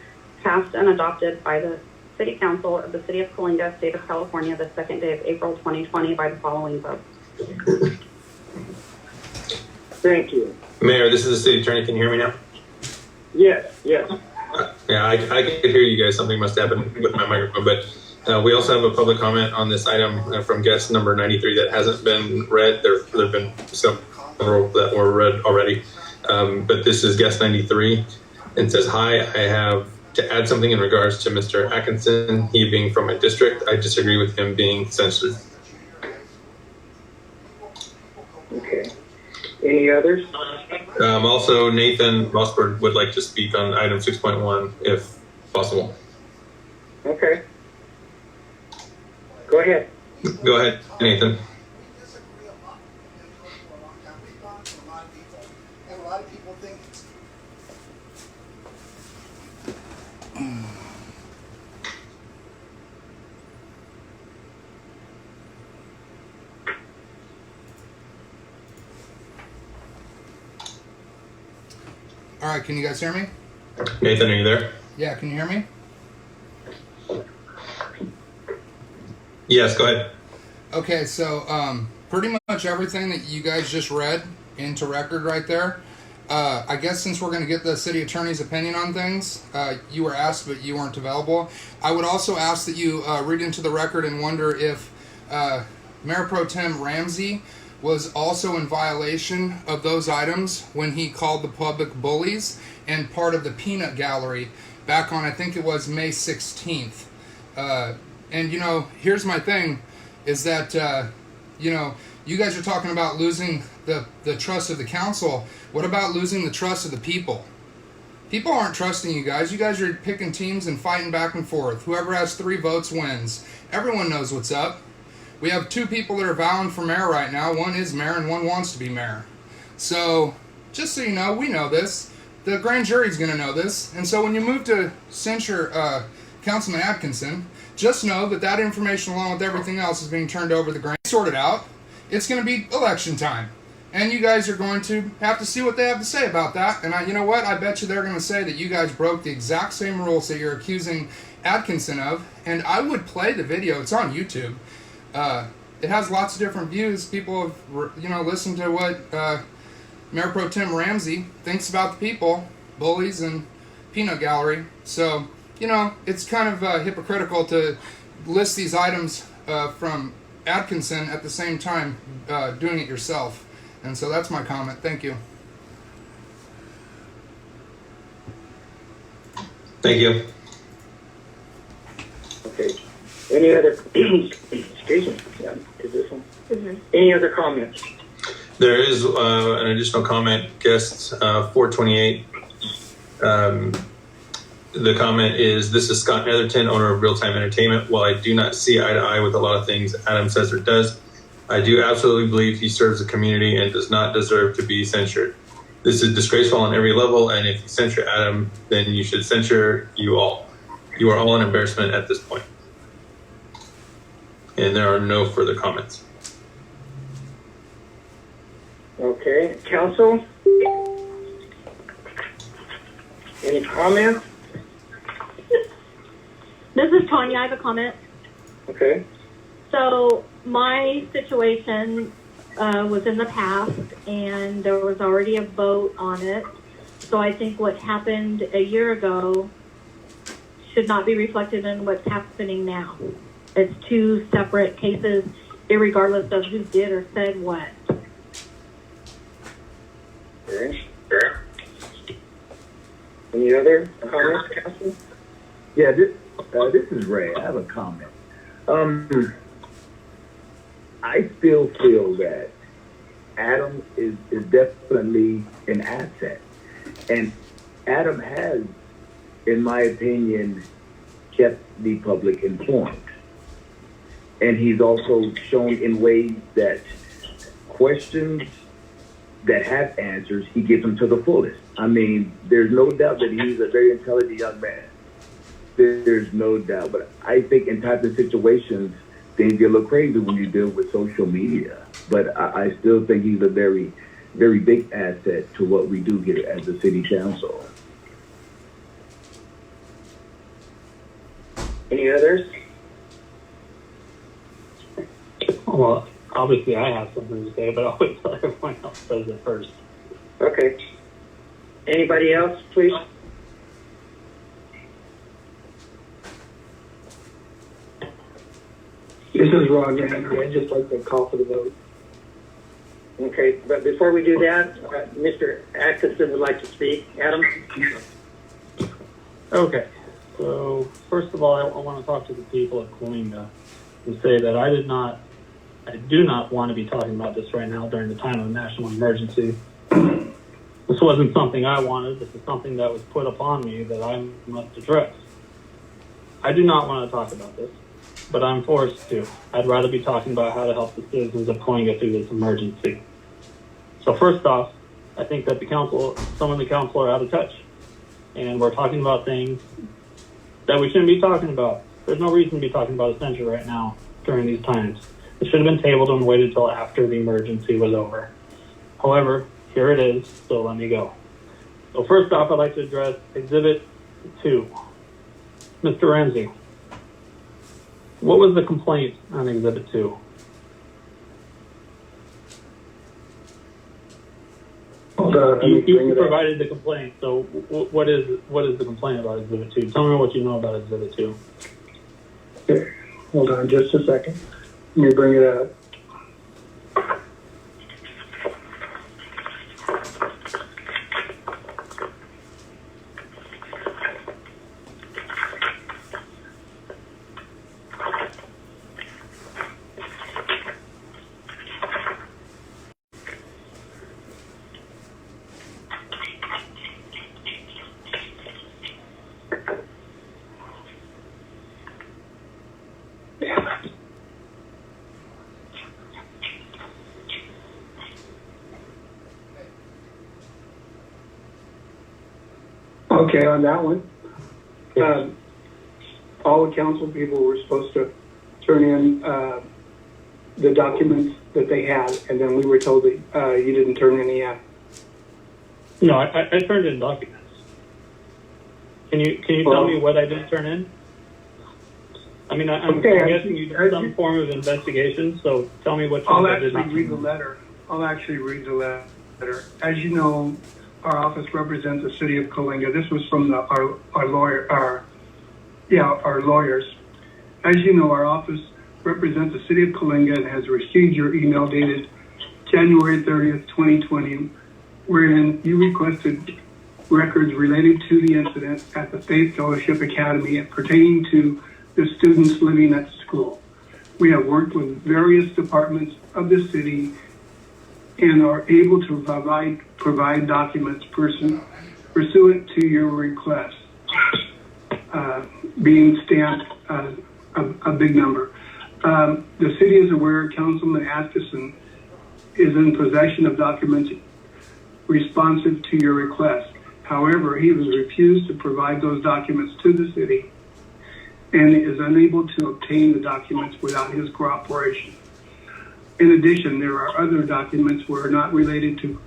passed and adopted by the City Council of the City of Coalinga, State of California, the 2nd day of April 2020 by the following vote. Thank you. Mayor, this is the city attorney. Can you hear me now? Yes. Yeah, I could hear you guys. Something must happen with my microphone. But we also have a public comment on this item from guest number 93 that hasn't been read. There have been several that were read already. But this is guest 93 and says, "Hi, I have to add something in regards to Mr. Atkinson. He being from my district, I disagree with him being censored." Okay. Any others? Also, Nathan Rosberg would like to speak on item 6.1 if possible. Okay. Go ahead. Go ahead, Nathan. All right, can you guys hear me? Nathan, are you there? Yeah, can you hear me? Yes, go ahead. Okay, so pretty much everything that you guys just read into record right there, I guess since we're going to get the city attorney's opinion on things, you were asked, but you weren't available. I would also ask that you read into the record and wonder if Mayor Pro Tem Ramsey was also in violation of those items when he called the public bullies and part of the peanut gallery back on, I think it was May 16th. And, you know, here's my thing, is that, you know, you guys are talking about losing the trust of the council. What about losing the trust of the people? People aren't trusting you guys. You guys are picking teams and fighting back and forth. Whoever has 3 votes wins. Everyone knows what's up. We have 2 people that are vowing for mayor right now. One is mayor and one wants to be mayor. So, just so you know, we know this. The grand jury's going to know this. And so when you move to censure Councilman Atkinson, just know that that information, along with everything else, is being turned over to the grand. Sorted out. It's going to be election time. And you guys are going to have to see what they have to say about that. And you know what? I bet you they're going to say that you guys broke the exact same rules that you're accusing Atkinson of. And I would play the video. It's on YouTube. It has lots of different views. People have, you know, listened to what Mayor Pro Tem Ramsey thinks about the people, bullies, and peanut gallery. So, you know, it's kind of hypocritical to list these items from Atkinson at the same time doing it yourself. And so that's my comment. Thank you. Thank you. Okay. Any other, excuse me, yeah, is this one? Mm-hmm. Any other comments? There is an additional comment, guest 428. The comment is, this is Scott Netherton, owner of Real Time Entertainment. While I do not see eye to eye with a lot of things Adam says or does, I do absolutely believe he serves the community and does not deserve to be censured. This is disgraceful on every level, and if you censure Adam, then you should censure you all. You are all an embarrassment at this point. And there are no further comments. Okay, council? Any comments? This is Tanya. I have a comment. Okay. So my situation was in the past, and there was already a vote on it. So I think what happened a year ago should not be reflected in what's happening now. It's 2 separate cases, irregardless of who did or said what. Okay. Any other comments, council? Yeah, this is Ray. I have a comment. I still feel that Adam is definitely an asset. And Adam has, in my opinion, kept the public informed. And he's also shown in ways that questions that have answers, he gives them to the fullest. I mean, there's no doubt that he's a very intelligent young man. There's no doubt. But I think in type of situations, things get a little crazy when you deal with social media. But I still think he's a very, very big asset to what we do here as the city council. Any others? Well, obviously I have something to say, but I'll wait till everyone else says it first. Okay. Anybody else, please? This is Roger Henry. I'd just like to call for the vote. Okay, but before we do that, Mr. Atkinson would like to speak. Adam? Okay, so first of all, I want to talk to the people of Coalinga and say that I do not want to be talking about this right now during the time of a national emergency. This wasn't something I wanted. This is something that was put upon me that I must address. I do not want to talk about this, but I'm forced to. I'd rather be talking about how to help the citizens of Coalinga through this emergency. So first off, I think that some of the council are out of touch. And we're talking about things that we shouldn't be talking about. There's no reason to be talking about a censure right now during these times. It should have been tabled and waited until after the emergency was over. However, here it is, so let me go. So first off, I'd like to address Exhibit 2. Mr. Ramsey, what was the complaint on Exhibit 2? Hold You provided the complaint, so what is the complaint about Exhibit 2? Tell me what you know about Exhibit 2. Okay, hold on just a second. Let me bring it up. Okay, on that one, all the council people were supposed to turn in the documents that they had, and then we were told that you didn't turn any in. No, I turned in documents. Can you tell me what I didn't turn in? I mean, I'm guessing you did some form of investigation, so tell me what you did not. I'll actually read the letter. As you know, our office represents the city of Coalinga. This was from our lawyers. As you know, our office represents the city of Coalinga and has received your email dated January 30th, 2020, wherein you requested records related to the incident at the Faith Fellowship Academy and pertaining to the students living at the school. We have worked with various departments of the city and are able to provide documents pursuant to your request, being stamped a big number. The city is aware Councilman Atkinson is in possession of documents responsive to your request. However, he was refused to provide those documents to the city and is unable to obtain the documents without his cooperation. In addition, there are other documents we are not related to,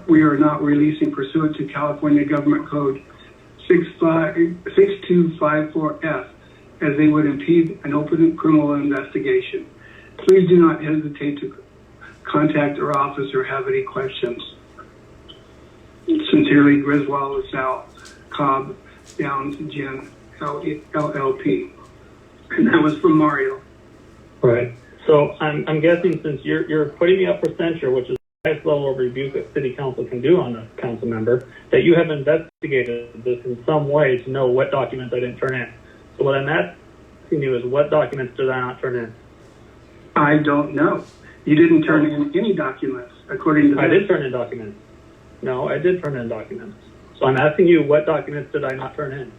we are not releasing pursuant to California Government Code 6254F, as they would impede an open criminal investigation. Please do not hesitate to contact our office or have any questions. Sincerely, Griswold, LaSalle, Cobb, Downs, Jen, LLP. And that was from Mario. Right. So I'm guessing since you're putting me up for censure, which is the highest level of review that city council can do on a council member, that you have investigated this in some way to know what documents I didn't turn in. So what I'm asking you is, what documents did I not turn in? I don't know. You didn't turn in any documents, according to this. I did turn in documents. No, I did turn in documents. So I'm asking you, what documents did I not turn in?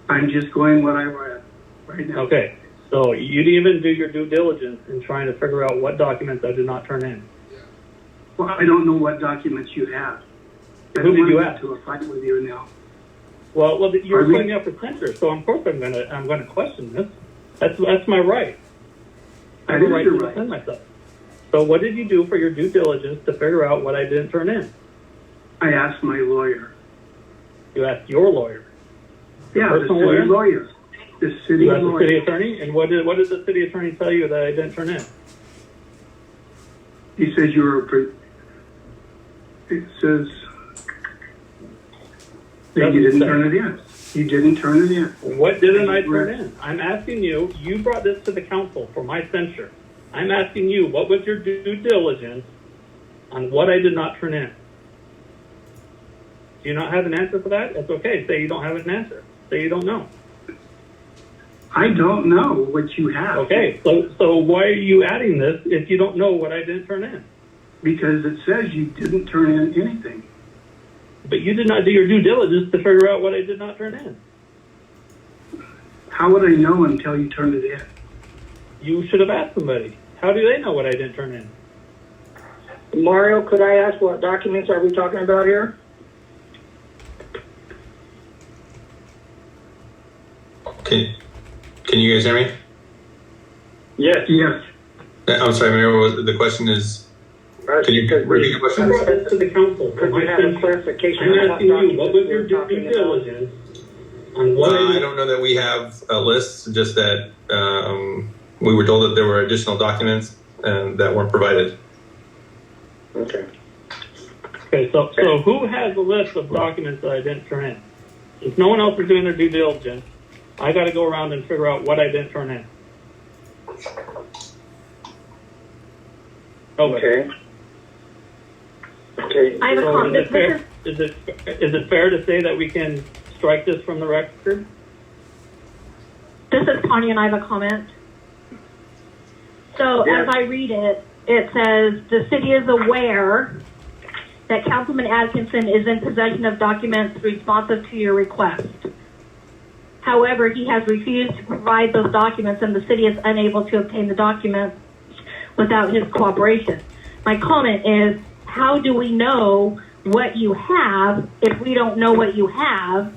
I'm just going what I read right now. Okay. So you didn't even do your due diligence in trying to figure out what documents I did not turn in. Well, I don't know what documents you have. Who did you ask? To a fight with you now. Well, you're putting me up for censure, so of course I'm gonna question this. That's my right. I have a right to defend myself. So what did you do for your due diligence to figure out what I didn't turn in? I asked my lawyer. You asked your lawyer? Yeah, the city lawyer. The city you asked lawyer. The city attorney? And what did the city attorney tell you that I didn't turn in? He says you were. It says that you didn't turn it in. You didn't turn it in. What didn't I turn in? I'm asking you. You brought this to the council for my censure. I'm asking you, what was your due diligence on what I did not turn in? Do you not have an answer for that? It's okay. Say you don't have an answer. Say you don't know. I don't know what you have. Okay, so why are you adding this if you don't know what I didn't turn in? Because it says you didn't turn in anything. But you did not do your due diligence to figure out what I did not turn in. How would I know until you turned it in? You should have asked somebody. How do they know what I didn't turn in? Mario, could I ask what documents are we talking about here? Can you guys hear me? Yes. Yes. I'm sorry, Mayor. The question is, can you repeat the question? I brought this to the council. Could we have a clarification? I'm asking you, what was your due diligence on what I don't know that we have a list, just that we were told that there were additional documents that weren't provided. Okay. Okay, so who has a list of documents that I didn't turn in? If no one else is doing their due diligence, I got to go around and figure out what I didn't turn in. Okay. Okay. I have a So comment. is it fair to say that we can strike this from the record? This is Tanya, and I have a comment. So Yeah. as I read it, it says the city is aware that Councilman Atkinson is in possession of documents responsive to your request. However, he has refused to provide those documents, and the city is unable to obtain the documents without his cooperation. My comment is, how do we know what you have if we don't know what you have?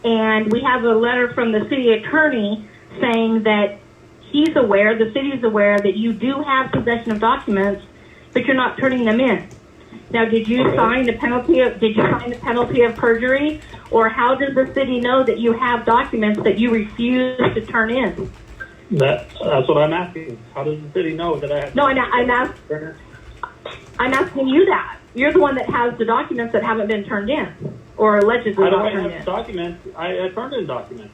And we have a letter from the city attorney saying that he's aware, the city is aware that you do have possession of documents, but you're not turning them in. Now, did you sign the penalty of perjury, or how does the city know that you have documents that you refuse to turn in? That's what I'm asking. How does the city know that I have? No, I'm asking you that. You're the one that has the documents that haven't been turned in, or allegedly How do not I turned have in. documents? I turned in documents.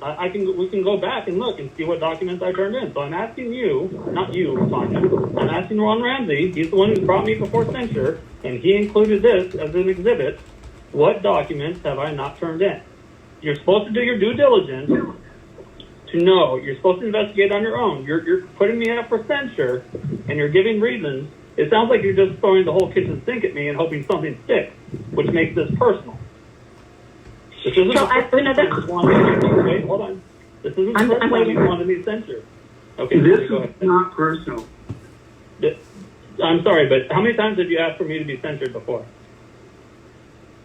We can go back and look and see what documents I turned in. So I'm asking you, not you, Tanya. I'm asking Ron Ramsey. He's the one who brought me before censure, and he included this as an exhibit. What documents have I not turned in? You're supposed to do your due diligence to know. You're supposed to investigate on your own. You're putting me up for censure, and you're giving reasons. It sounds like you're just throwing the whole kitchen sink at me and hoping something sticks, which makes this personal. This isn't So the first time you just wanted me. Wait, hold on. This isn't the first time you wanted me censored. Okay, This go is ahead. not personal. I'm sorry, but how many times have you asked for me to be censored before?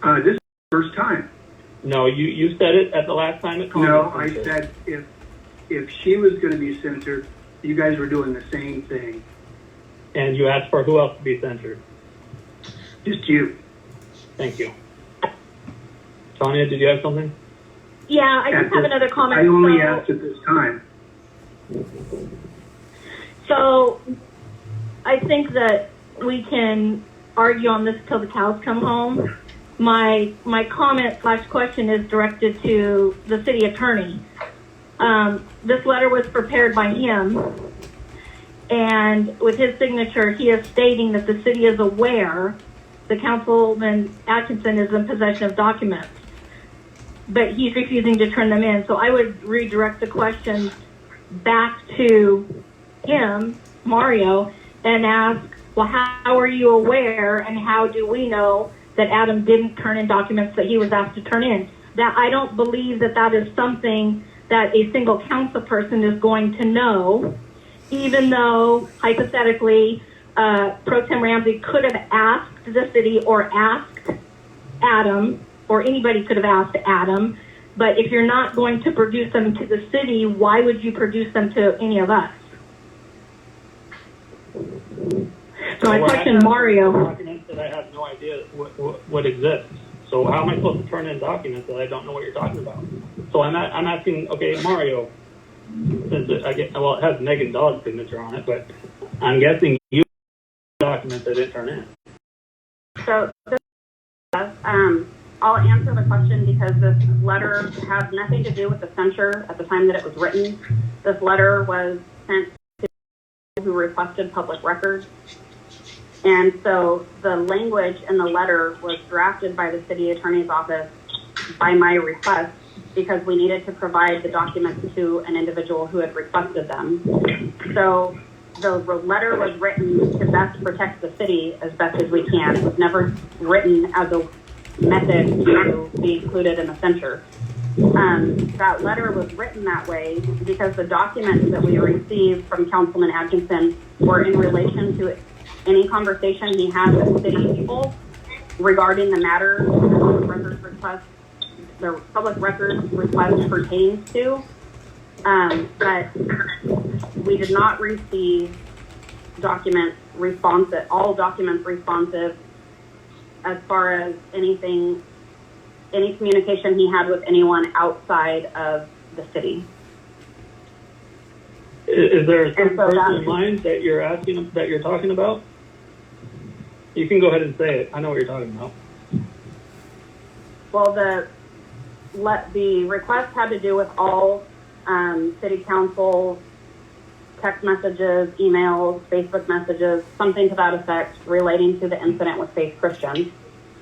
This is the first time. No, you said it at the last time it called. No, I said if she was going to be censored, you guys were doing the same thing. And you asked for who else to be censored. Just you. Thank you. Tanya, did you have something? Yeah, I just have another comment. I only asked at this time. So I think that we can argue on this till the cows come home. My comment / question is directed to the city attorney. This letter was prepared by him, and with his signature, he is stating that the city is aware that Councilman Atkinson is in possession of documents, but he's refusing to turn them in. So I would redirect the question back to him, Mario, and ask, well, how are you aware, and how do we know that Adam didn't turn in documents that he was asked to turn in? That I don't believe that is something that a single council person is going to know, even though hypothetically Pro Tem Ramsey could have asked the city or asked Adam, or anybody could have asked Adam. But if you're not going to produce them to the city, why would you produce them to any of us? So my question, Mario. Documents that I have no idea what exists. So how am I supposed to turn in documents that I don't know what you're talking about? So I'm asking, okay, Mario, since it has Megan Dodd's signature on it, but I'm guessing you documents that didn't turn in. So I'll answer the question because this letter has nothing to do with the censure at the time that it was written. This letter was sent to people who requested public records. And so the language in the letter was drafted by the city attorney's office by my request because we needed to provide the documents to an individual who had requested them. So the letter was written to best protect the city as best as we can. It was never written as a method to be included in the censure. That letter was written that way because the documents that we received from Councilman Atkinson were in relation to any conversation he had with city people regarding the matter the public records request pertains to. But we did not receive all documents responsive as far as any communication he had with anyone outside of the city. Is there some person in mind that you're talking about? You can go ahead and say it. I know what you're talking about. Well, the request had to do with all city council text messages, emails, Facebook messages, something to that effect relating to the incident with Faith Christian.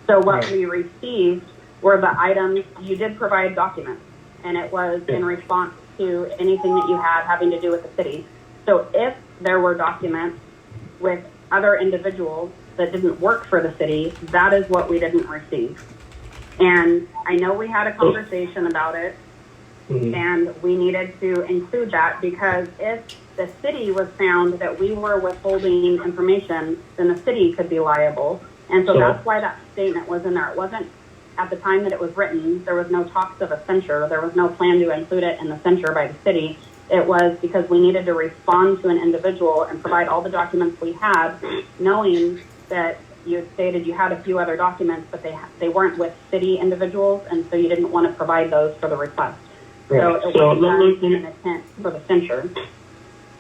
So what we received were the items. You did provide documents, and it was in response to anything that you had having to do with the city. So if there were documents with other individuals that didn't work for the city, that is what we didn't receive. And I know we had a conversation about it, and we needed to include that because if the city was found that we were withholding information, then the city could be liable. And so that's why that statement was in there. It wasn't at the time that it was written, there was no talks of a censure. There was no plan to include it in the censure by the city. It was because we needed to respond to an individual and provide all the documents we had, knowing that you had stated you had a few other documents, but they weren't with city individuals, and so you didn't want to provide those for the request. Right. So it wasn't an intent for the censure.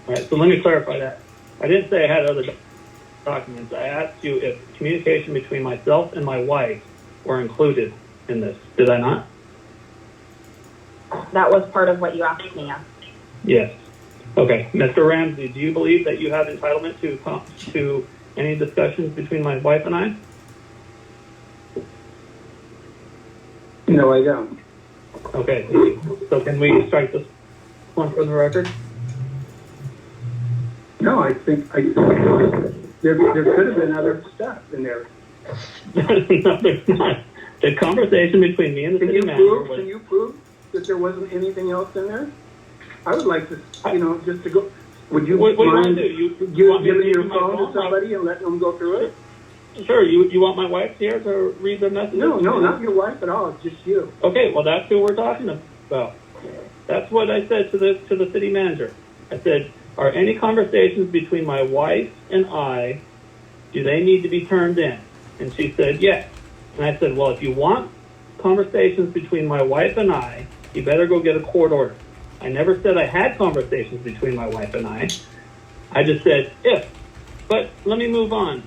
All right, so let me clarify that. I didn't say I had other documents. I asked you if communication between myself and my wife were included in this. Did I not? That was part of what you asked me, yes. Yes. Okay. Mr. Ramsey, do you believe that you have entitlement to any discussions between my wife and I? No, I don't. Okay. So can we strike this one for the record? No, I think there could have been other stuff in there. No, there's not. The conversation between me and the city manager was... Can you prove that there wasn't anything else in there? I would like to, just to go. Would you mind giving your phone to somebody and letting them go through it? Sure. You want my wife here to read the message? No, not your wife at all. Just you. Okay. Well, that's who we're talking about. That's what I said to the city manager. I said, are any conversations between my wife and I, do they need to be turned in? And she said, yes. And I said, well, if you want conversations between my wife and I, you better go get a court order. I never said I had conversations between my wife and I. I just said if. But let me move on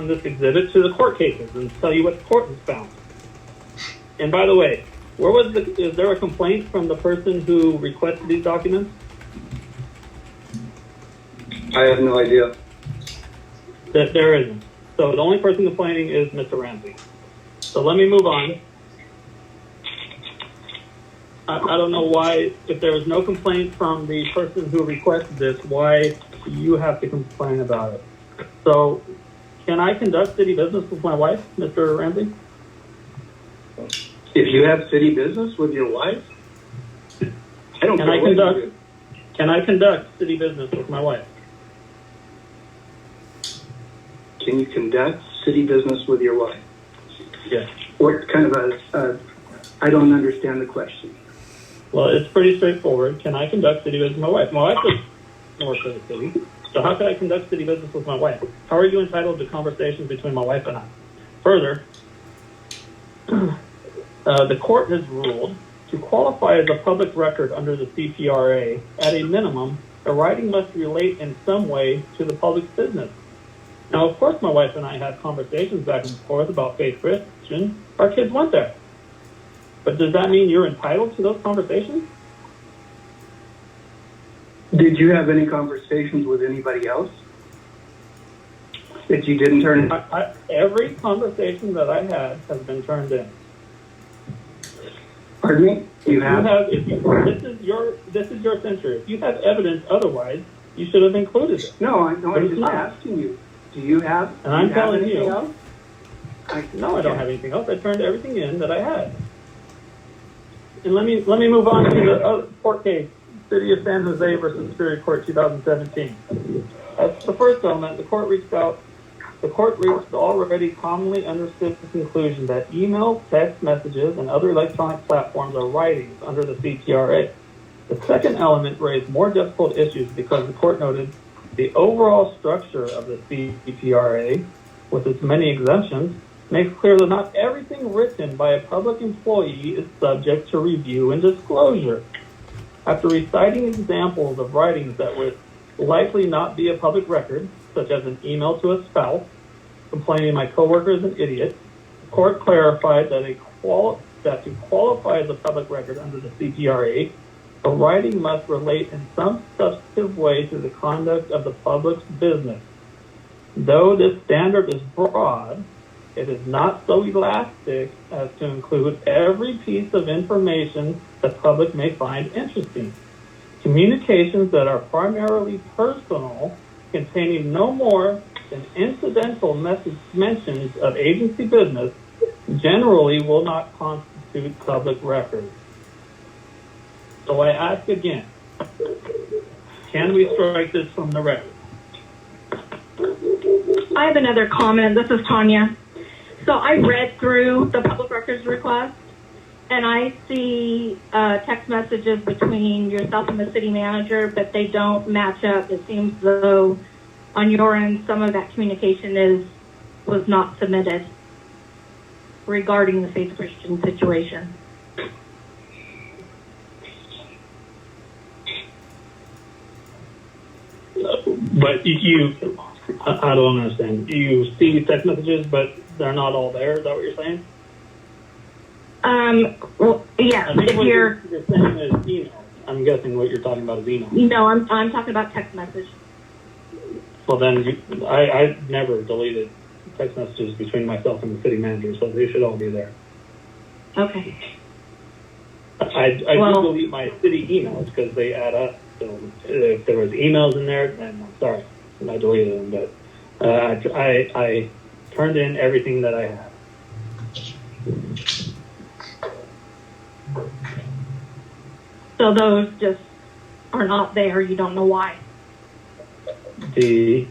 this exhibit to the court cases and tell you what the court has found. And by the way, is there a complaint from the person who requested these documents? I have no idea. That there isn't. So the only person complaining is Mr. Ramsey. So let me move on. I don't know why, if there was no complaint from the person who requested this, why you have to complain about it. So can I conduct city business with my wife, Mr. Ramsey? If you have city business with your wife, I don't care what you do. Can I conduct city business with my wife? Can you conduct city business with your wife? Yes. What kind of I don't understand the question. Well, it's pretty straightforward. Can I conduct city business with my wife? My wife is north of the city. So how could I conduct city business with my wife? How are you entitled to conversations between my wife and I? Further, the court has ruled to qualify as a public record under the CPRA, at a minimum, a writing must relate in some way to the public's business. Now, of course, my wife and I had conversations back and forth about Faith Christian. Our kids went there. But does that mean you're entitled to those conversations? Did you have any conversations with anybody else that you didn't turn in? Every conversation that I had has been turned in. Pardon me? You have? This is your censure. If you have evidence otherwise, you should have included it. No, I'm just asking you. Do you have? And I'm telling anything you. Else? No, I don't have anything else. I turned everything in that I had. And let me move on to the other court case, City of San Jose versus Superior Court 2017. That's the first element. The court reached the already commonly understood conclusion that email, text messages, and other electronic platforms are writings under the CPRA. The second element raised more difficult issues because the court noted the overall structure of the CPRA, with its many exemptions, makes clear that not everything written by a public employee is subject to review and disclosure. After reciting examples of writings that would likely not be a public record, such as an email to a spouse, complaining my coworker is an idiot. The court clarified that to qualify as a public record under the CGRA, a writing must relate in some substantive way to the conduct of the public's business. Though this standard is broad, it is not so elastic as to include every piece of information the public may find interesting. Communications that are primarily personal, containing no more than incidental mentions of agency business, generally will not constitute public records. So I ask again, can we strike this from the record? I have another comment. This is Tanya. So I read through the public records request, and I see text messages between yourself and the city manager, but they don't match up. It seems though on your end, some of that communication was not submitted regarding the Faith Christian situation. But I don't understand. You see text messages, but they're not all there. Is that what you're saying? Well, yeah. If you're saying is email. I'm guessing what you're talking about is email. No, I'm talking about text message. Well, then I never deleted text messages between myself and the city manager, so they should all be there. Okay. I do delete my city emails because they add up. So if there was emails in there, then I'm sorry, I deleted them. But I turned in everything that I had. So those just are not there. You don't know why. The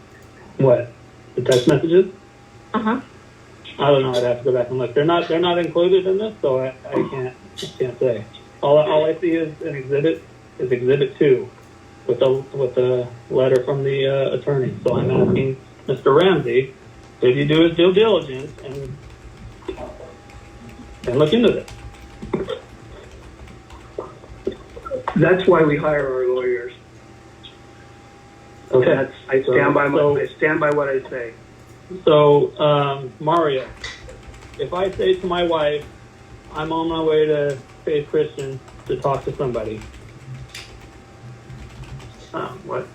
what? The text messages? Uh-huh. I don't know. I'd have to go back and look. They're not included in this, so I can't say. All I see is an exhibit is Exhibit 2 with the letter from the attorney. So I'm asking Mr. Ramsey, did he do his due diligence and look into this? That's why we hire our lawyers. Okay. I stand by what I say. So, Mario, if I say to my wife, I'm on my way to Faith Christian to talk to somebody. What?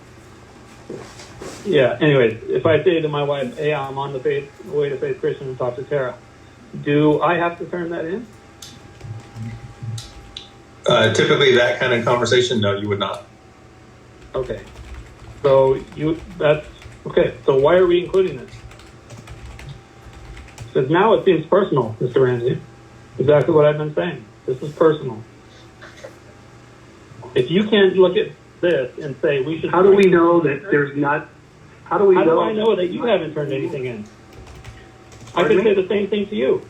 Yeah, anyways, if I say to my wife, hey, I'm on the way to Faith Christian to talk to Tara, do I have to turn that in? Typically, that kind of conversation, no, you would not. Okay. So so why are we including this? Because now it seems personal, Mr. Ramsey. Exactly what I've been saying. This is personal. If you can't look at this and say we should... How do we know that there's not... How do I know that you haven't turned anything in? I can say the same thing to you.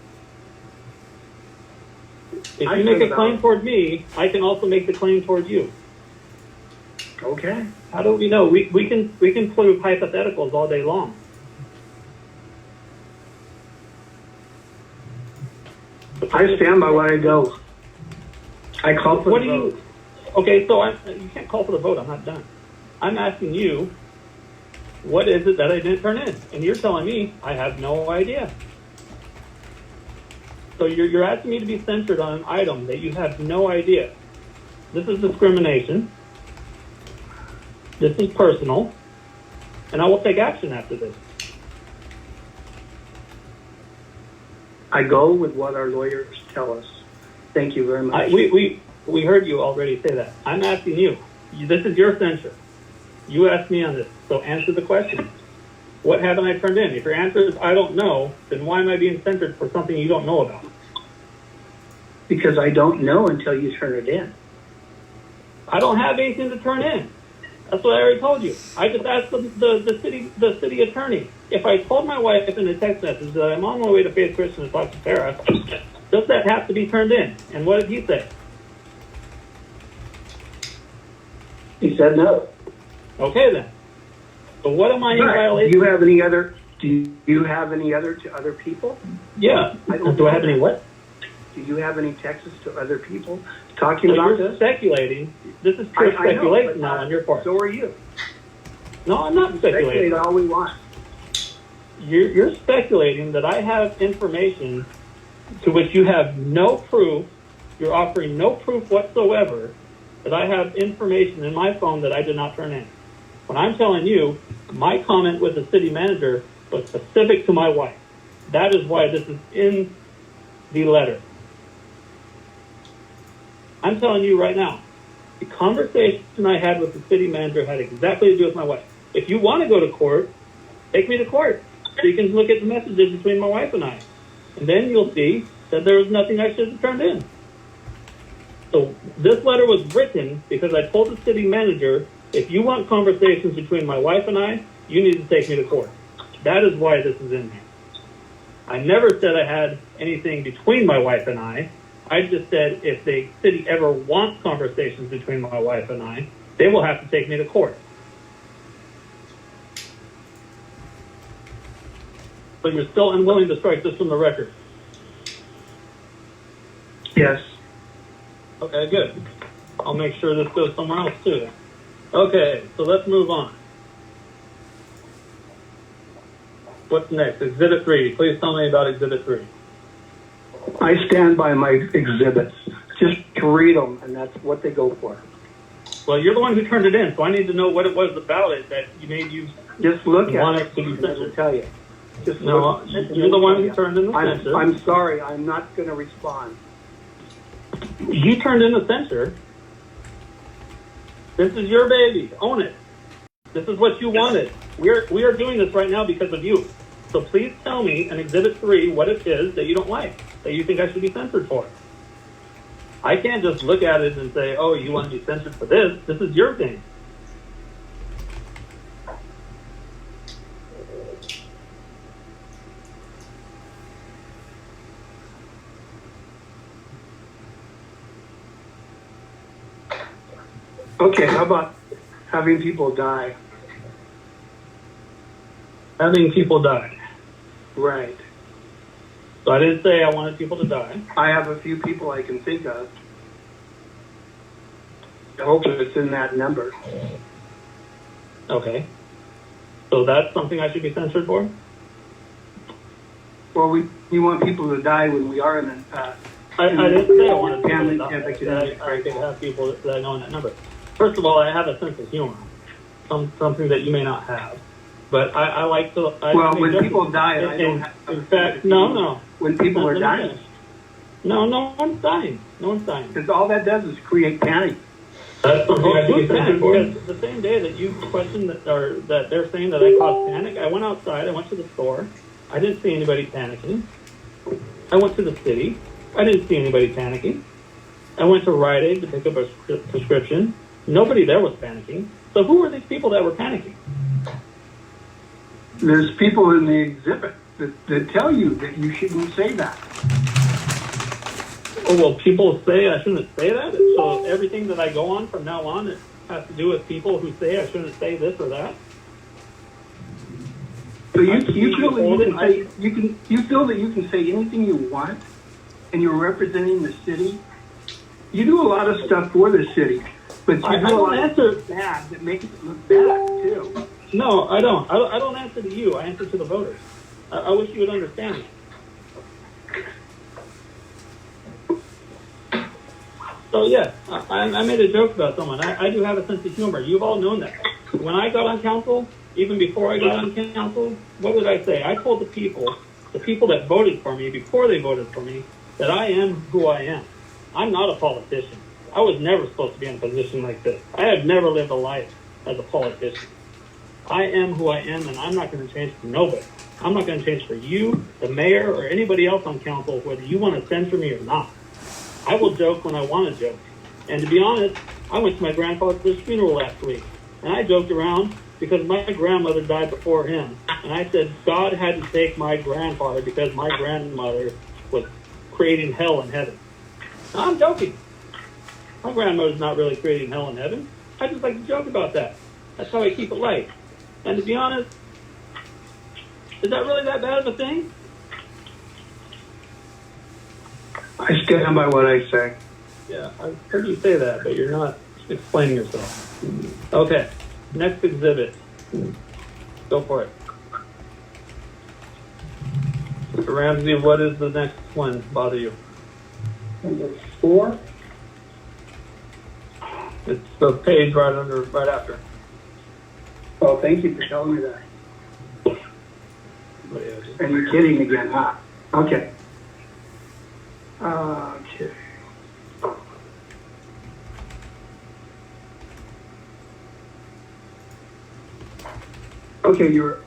If you make a claim toward me, I can also make the claim toward you. Okay. How do we know? We can prove hypotheticals all day long. I stand by what I do. I call for the vote. Okay, so you can't call for the vote. I'm not done. I'm asking you, what is it that I didn't turn in? And you're telling me I have no idea. So you're asking me to be censored on an item that you have no idea. This is discrimination. This is personal. And I will take action after this. I go with what our lawyers tell us. Thank you very much. We heard you already say that. I'm asking you. This is your censure. You asked me on this, so answer the question. What haven't I turned in? If your answer is I don't know, then why am I being censored for something you don't know about? Because I don't know until you turn it in. I don't have anything to turn in. That's what I already told you. I just asked the city attorney. If I told my wife in a text message that I'm on my way to Faith Christian to talk to Sarah, does that have to be turned in? And what did he say? He said no. Okay then. So what am I in violation? Do you have any other? Do you have any other to other people? Yeah. Do I have any what? Do you have any texts to other people talking about this? Speculating. This is pure speculation now on your part. So are you. No, I'm not speculating. Speculate all we want. you're speculating that I have information to which you have no proof. You're offering no proof whatsoever that I have information in my phone that I did not turn in. When I'm telling you, my comment with the city manager was specific to my wife. That is why this is in the letter. I'm telling you right now, the conversation I had with the city manager had exactly to do with my wife. If you want to go to court, take me to court so you can look at the messages between my wife and I. And then you'll see that there was nothing I should have turned in. So this letter was written because I told the city manager, if you want conversations between my wife and I, you need to take me to court. That is why this is in here. I never said I had anything between my wife and I just said if the city ever wants conversations between my wife and I, they will have to take me to court. But you're still unwilling to strike this from the record. Yes. Okay, good. I'll make sure this goes somewhere else too. Okay, so let's move on. What's next? Exhibit 3. Please tell me about Exhibit 3. I stand by my exhibits. Just to read them, and that's what they go for. Well, you're the one who turned it in, so I need to know what it was about it that you made you Just look want at it to be it, and I will censored. tell you. Just No, look, you're the one who turned in the censure. I'm sorry, I'm not going to respond. You turned in the censure. This is your baby. Own it. This is what you wanted. We are doing this right now because of you. So please tell me in Exhibit 3 what it is that you don't like, that you think I should be censored for. I can't just look at it and say, oh, you want to be censored for this. This is your thing. Okay, how about having people die? Having people die. Right. So I didn't say I wanted people to die. I have a few people I can think of. I hope it's in that number. Okay. So that's something I should be censored for? Well, we want people to die when we are in a I didn't say I wanted people family to die. epic I could have people that know in that number. First of all, I have a sense of humor. Something that you may not have. But I like to... Well, when people die, I don't have... In fact, no. When people are dying. No one's dying. No one's dying. Because all that does is create panic. That's something I should be censored for. Because the same day that you questioned that they're saying that I caused panic, I went outside, I went to the store. I didn't see anybody panicking. I went to the city. I didn't see anybody panicking. I went to Rite Aid to pick up a prescription. Nobody there was panicking. So who were these people that were panicking? There's people in the exhibit that tell you that you shouldn't say that. Oh, well, people say I shouldn't say that? So everything that I go on from now on, it has to do with people who say I shouldn't say this or that? So you feel that you feel that you can say anything you want, and you're representing the city. You do a lot of stuff for the city, but you do a lot of stuff bad that makes it look bad too. No, I don't. I don't answer to you. I answer to the voters. I wish you would understand that. So yes, I made a joke about someone. I do have a sense of humor. You've all known that. When I got on council, even before I got on council, what did I say? I told the people that voted for me before they voted for me, that I am who I am. I'm not a politician. I was never supposed to be in a position like this. I have never lived a life as a politician. I am who I am, and I'm not going to change for nobody. I'm not going to change for you, the mayor, or anybody else on council, whether you want to censor me or not. I will joke when I want to joke. And to be honest, I went to my grandfather's funeral last week, and I joked around because my grandmother died before him. And I said God had to take my grandfather because my grandmother was creating hell in heaven. Now, I'm joking. My grandmother's not really creating hell in heaven. I just like to joke about that. That's how I keep it light. And to be honest, is that really that bad of a thing? I stand by what I say. Yeah, I've heard you say that, but you're not explaining yourself. Okay, next exhibit. Go for it. Ramsey, what is the next one bother you? Number 4. It's the page right after. Oh, thank you for telling me that. And you're kidding again, huh? Okay. Okay. Okay, you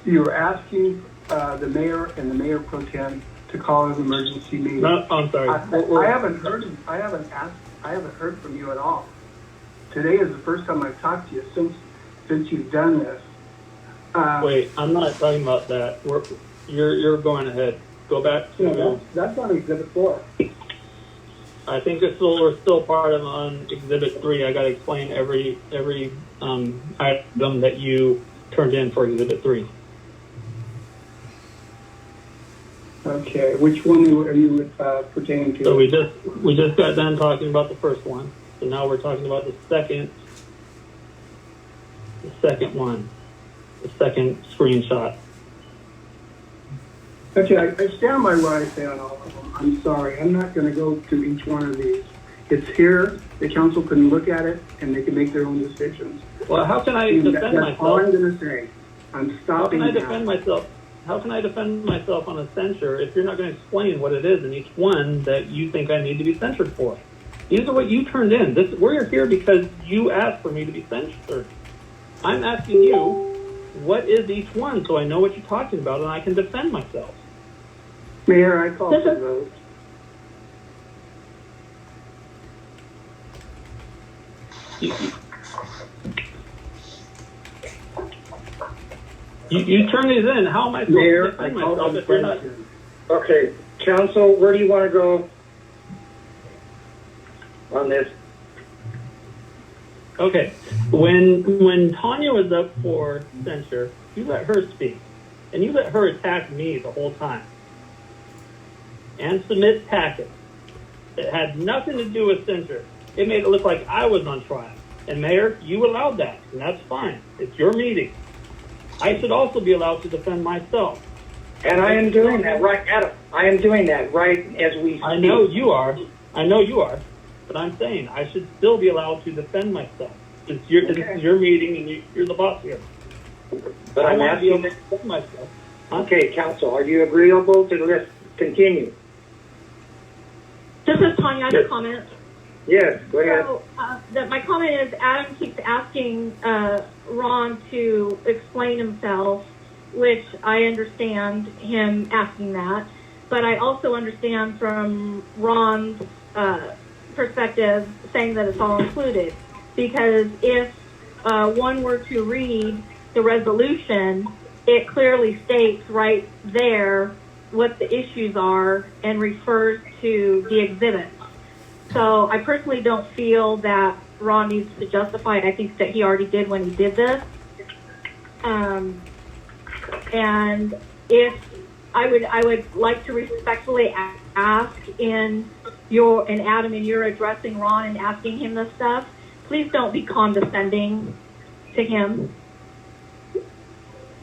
were asking the mayor and the mayor pro tem to call an emergency meeting. No, I'm sorry. I haven't heard from you at all. Today is the first time I've talked to you since you've done this. Wait, I'm not talking about that. You're going ahead. Go back to. No, that's on Exhibit 4. I think we're still part of on Exhibit 3. I got to explain every item that you turned in for Exhibit 3. Okay, which one are you pertaining to? So we just got done talking about the first one. So now we're talking about the second one, the second screenshot. Okay, I stand by what I say on all of them. I'm sorry. I'm not going to go through each one of these. It's here. The council can look at it, and they can make their own decisions. Well, how can I defend myself? That's all I'm going to say. I'm stopping now. How can I defend myself? How can I defend myself on a censure if you're not going to explain what it is in each one that you think I need to be censured for? These are what you turned in. We're here because you asked for me to be censured. I'm asking you, what is each one so I know what you're talking about and I can defend myself? Mayor, I call for the vote. You turn these in. How am I supposed Mayor, to defend I call myself for if you're not? question. Okay, council, where do you want to go on this? Okay, when Tanya was up for censure, you let her speak, and you let her attack me the whole time, and submit packets that had nothing to do with censure. It made it look like I was on trial. And Mayor, you allowed that, and that's fine. It's your meeting. I should also be allowed to defend myself. And I am doing that, right, Adam. I am doing that right as we speak. I know you are. But I'm saying I should still be allowed to defend myself. This is your meeting, and you're the boss here. But I'm want to be able asking. to defend myself. Huh? Okay, council, are you agreeable to this? Continue. This is Tanya. I have a comment. Yes, go ahead. So, my comment is Adam keeps asking Ron to explain himself, which I understand him asking that. But I also understand from Ron's perspective saying that it's all included. Because if one were to read the resolution, it clearly states right there what the issues are and refers to the exhibits. So I personally don't feel that Ron needs to justify it. I think that he already did when he did this. And if I would like to respectfully ask and Adam, and you're addressing Ron and asking him this stuff, please don't be condescending to him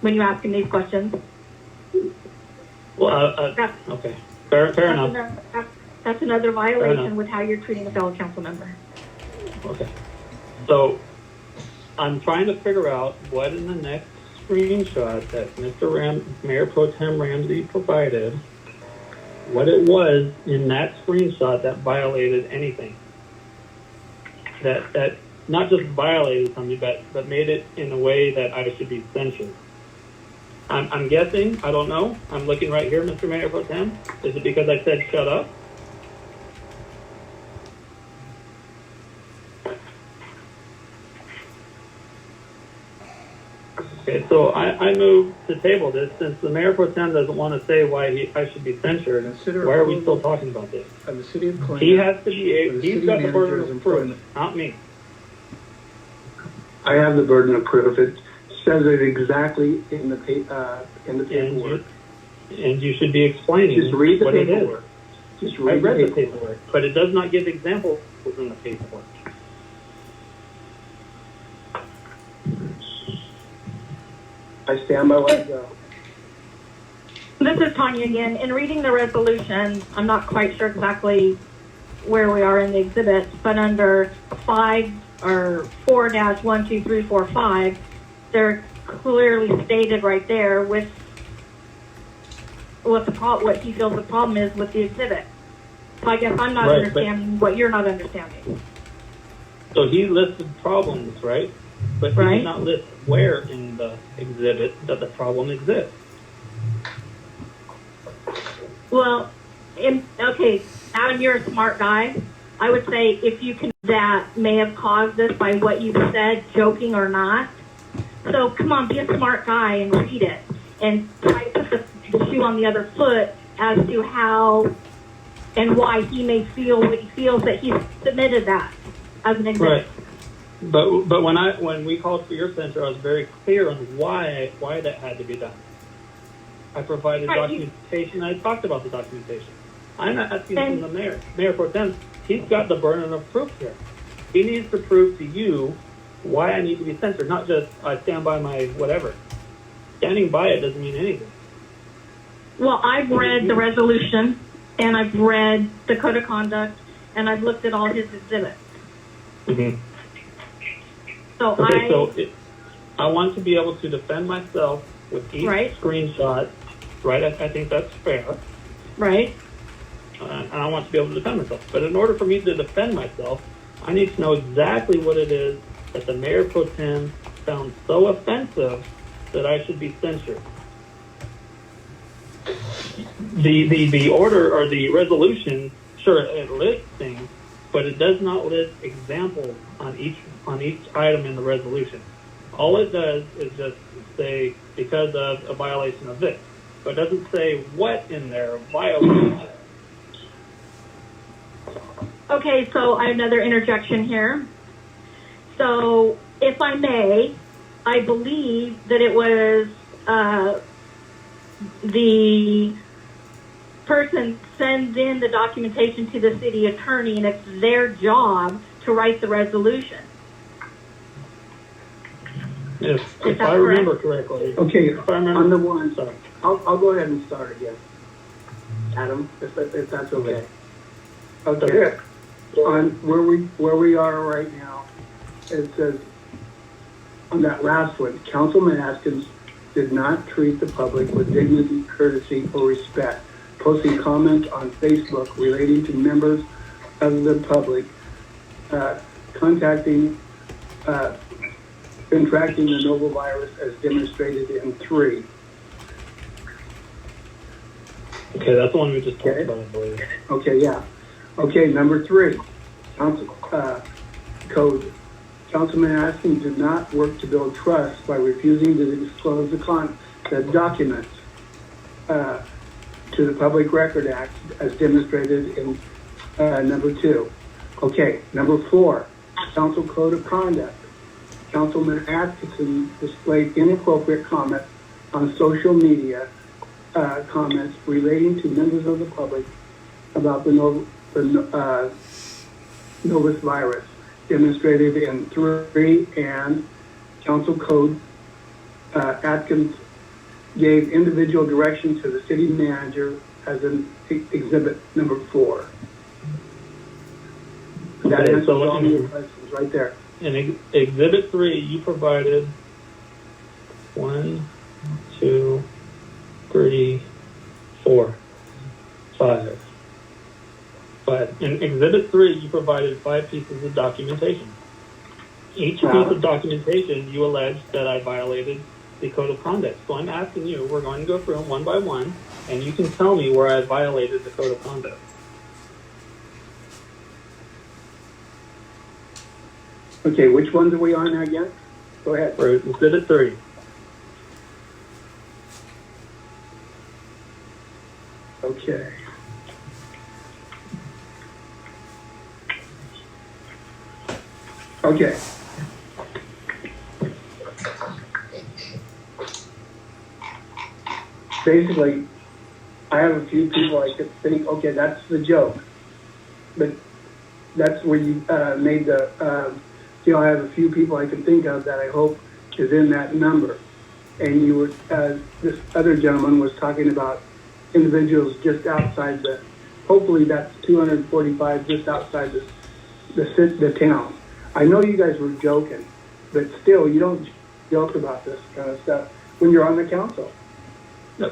when you ask him these questions. Well, okay. Fair enough. That's another violation with how you're treating a fellow council member. Okay. So I'm trying to figure out what in the next screenshot that Mayor Pro Tem Ramsey provided, what it was in that screenshot that violated anything. That not just violated something, but made it in a way that I should be censured. I'm guessing, I don't know. I'm looking right here, Mr. Mayor Pro Tem. Is it because I said shut up? Okay, so I move to table this since the Mayor Pro Tem doesn't want to say why I should be censured. Why are we still talking about this? Of the city of Coalinga, He has to be. He's got the burden of proof, not me. I have the burden of proof. It says it exactly in the paperwork. And you should be explaining Just read the what it paperwork. is. Just read I read the the paperwork, but it does not give examples in the paperwork. I stand by what I go. This is Tanya again. In reading the resolution, I'm not quite sure exactly where we are in the exhibits, but under 5 or 4-12345, they're clearly stated right there with what he feels the problem is with the exhibit. So I guess I'm not Right, understanding what you're not understanding. So he listed problems, right? But he Right. did not list where in the exhibit that the problem exists. Well, okay, Adam, you're a smart guy. I would say if you can, that may have caused this by what you said, joking or not. So come on, be a smart guy and read it and try to put the shoe on the other foot as to how and why he may feel what he feels that he submitted that as an exhibit. Right. But when we called for your censure, I was very clear on why that had to be done. I provided Right, documentation. I talked about the documentation. I'm asking from the Mayor Pro Tem. He's got the burden of proof here. He needs to prove to you why I need to be censored, not just I stand by my whatever. Standing by it doesn't mean anything. Well, I've read the resolution and I've read the code of conduct and I've looked at all his exhibits. Mm-hmm. So Okay, I want to be able to defend myself with each Right. screenshot, right? I think that's fair. right. And I want to be able to defend myself. But in order for me to defend myself, I need to know exactly what it is that the Mayor Pro Tem found so offensive that I should be censured. The order or the resolution, sure, it lists things, but it does not list examples on each item in the resolution. All it does is just say because of a violation of this, but it doesn't say what in there violates. Okay, so I have another interjection here. So, if I may, I believe that it was the person sends in the documentation to the city attorney, and it's their job to write the resolution. If that I remember correctly. Okay, If I remember, on the one, sorry. I'll go ahead and start again. Adam, if that's okay. Okay. Okay. On where we are right now, it says on that last one, Councilman Atkins did not treat the public with dignity, courtesy, or respect, posting comments on Facebook relating to members of the public, contracting the novel virus as demonstrated in 3. Okay, that's the one we just talked Okay. about, I believe. Okay, yeah. Okay, number 3, council code. Councilman Atkins did not work to build trust by refusing to disclose the documents to the Public Record Act as demonstrated in number 2. Okay, number 4, council code of conduct. Councilman Atkinson displayed inappropriate comments on social media comments relating to members of the public about the Novus virus, demonstrated in 3, and council code. Atkins gave individual direction to the city manager as an exhibit number 4. That Okay, answers so all your questions right there. In Exhibit 3, you provided 1, 2, 3, 4, 5. In Exhibit 3, you provided 5 pieces of documentation. Each piece of documentation, you alleged that I violated the code of conduct. So I'm asking you, we're going to go through them one by one, and you can tell me where I violated the code of conduct. Okay, which ones are we on now again? Go ahead. For Exhibit 3. Okay. Okay. Basically, I have a few people I could think, okay, that's the joke. But that's where you made the, I have a few people I can think of that I hope is in that number. And you were, this other gentleman was talking about individuals just outside hopefully that's 245 just outside the town. I know you guys were joking, but still, you don't joke about this kind of stuff when you're on the council.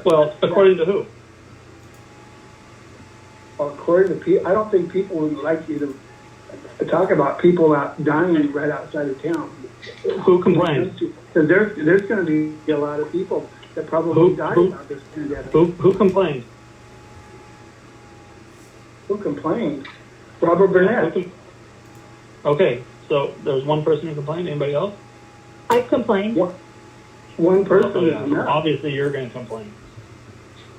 Well, according to who? According to people, I don't think people would like you to talk about people dying right outside of town. Who complained? Because there's going to be a lot of people that probably died about this pandemic. Who complained? Who complained? Robert Burnett. Okay, so there's one person who complained. Anybody else? I complained. One person Oh, yeah. is enough. Obviously, you're going to complain.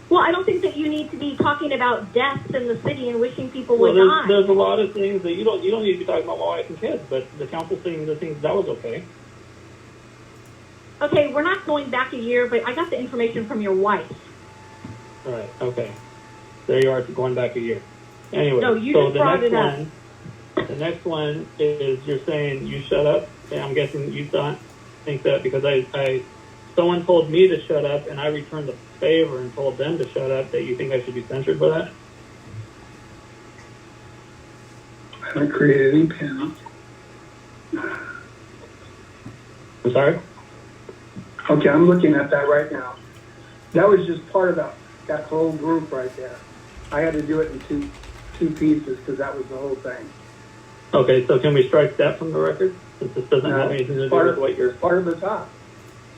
Well, I don't think that you need to be talking about deaths in the city and wishing people Well, would die. there's a lot of things that you don't need to be talking about my wife and kids, but the council saying the things that was okay. Okay, we're not going back a year, but I got the information from your wife. All right, okay. There you are, going back a year. Anyway, No, you so just the brought next it up. one, the next one is you're saying you shut up. And I'm guessing you think that because someone told me to shut up and I returned the favor and told them to shut up, that you think I should be censured for that? I haven't created any panel. I'm sorry? Okay, I'm looking at that right now. That was just part of that whole group right there. I had to do it in two pieces because that was the whole thing. Okay, so can we strike that from the record? Since this doesn't have anything to do with what you're... Part of the top.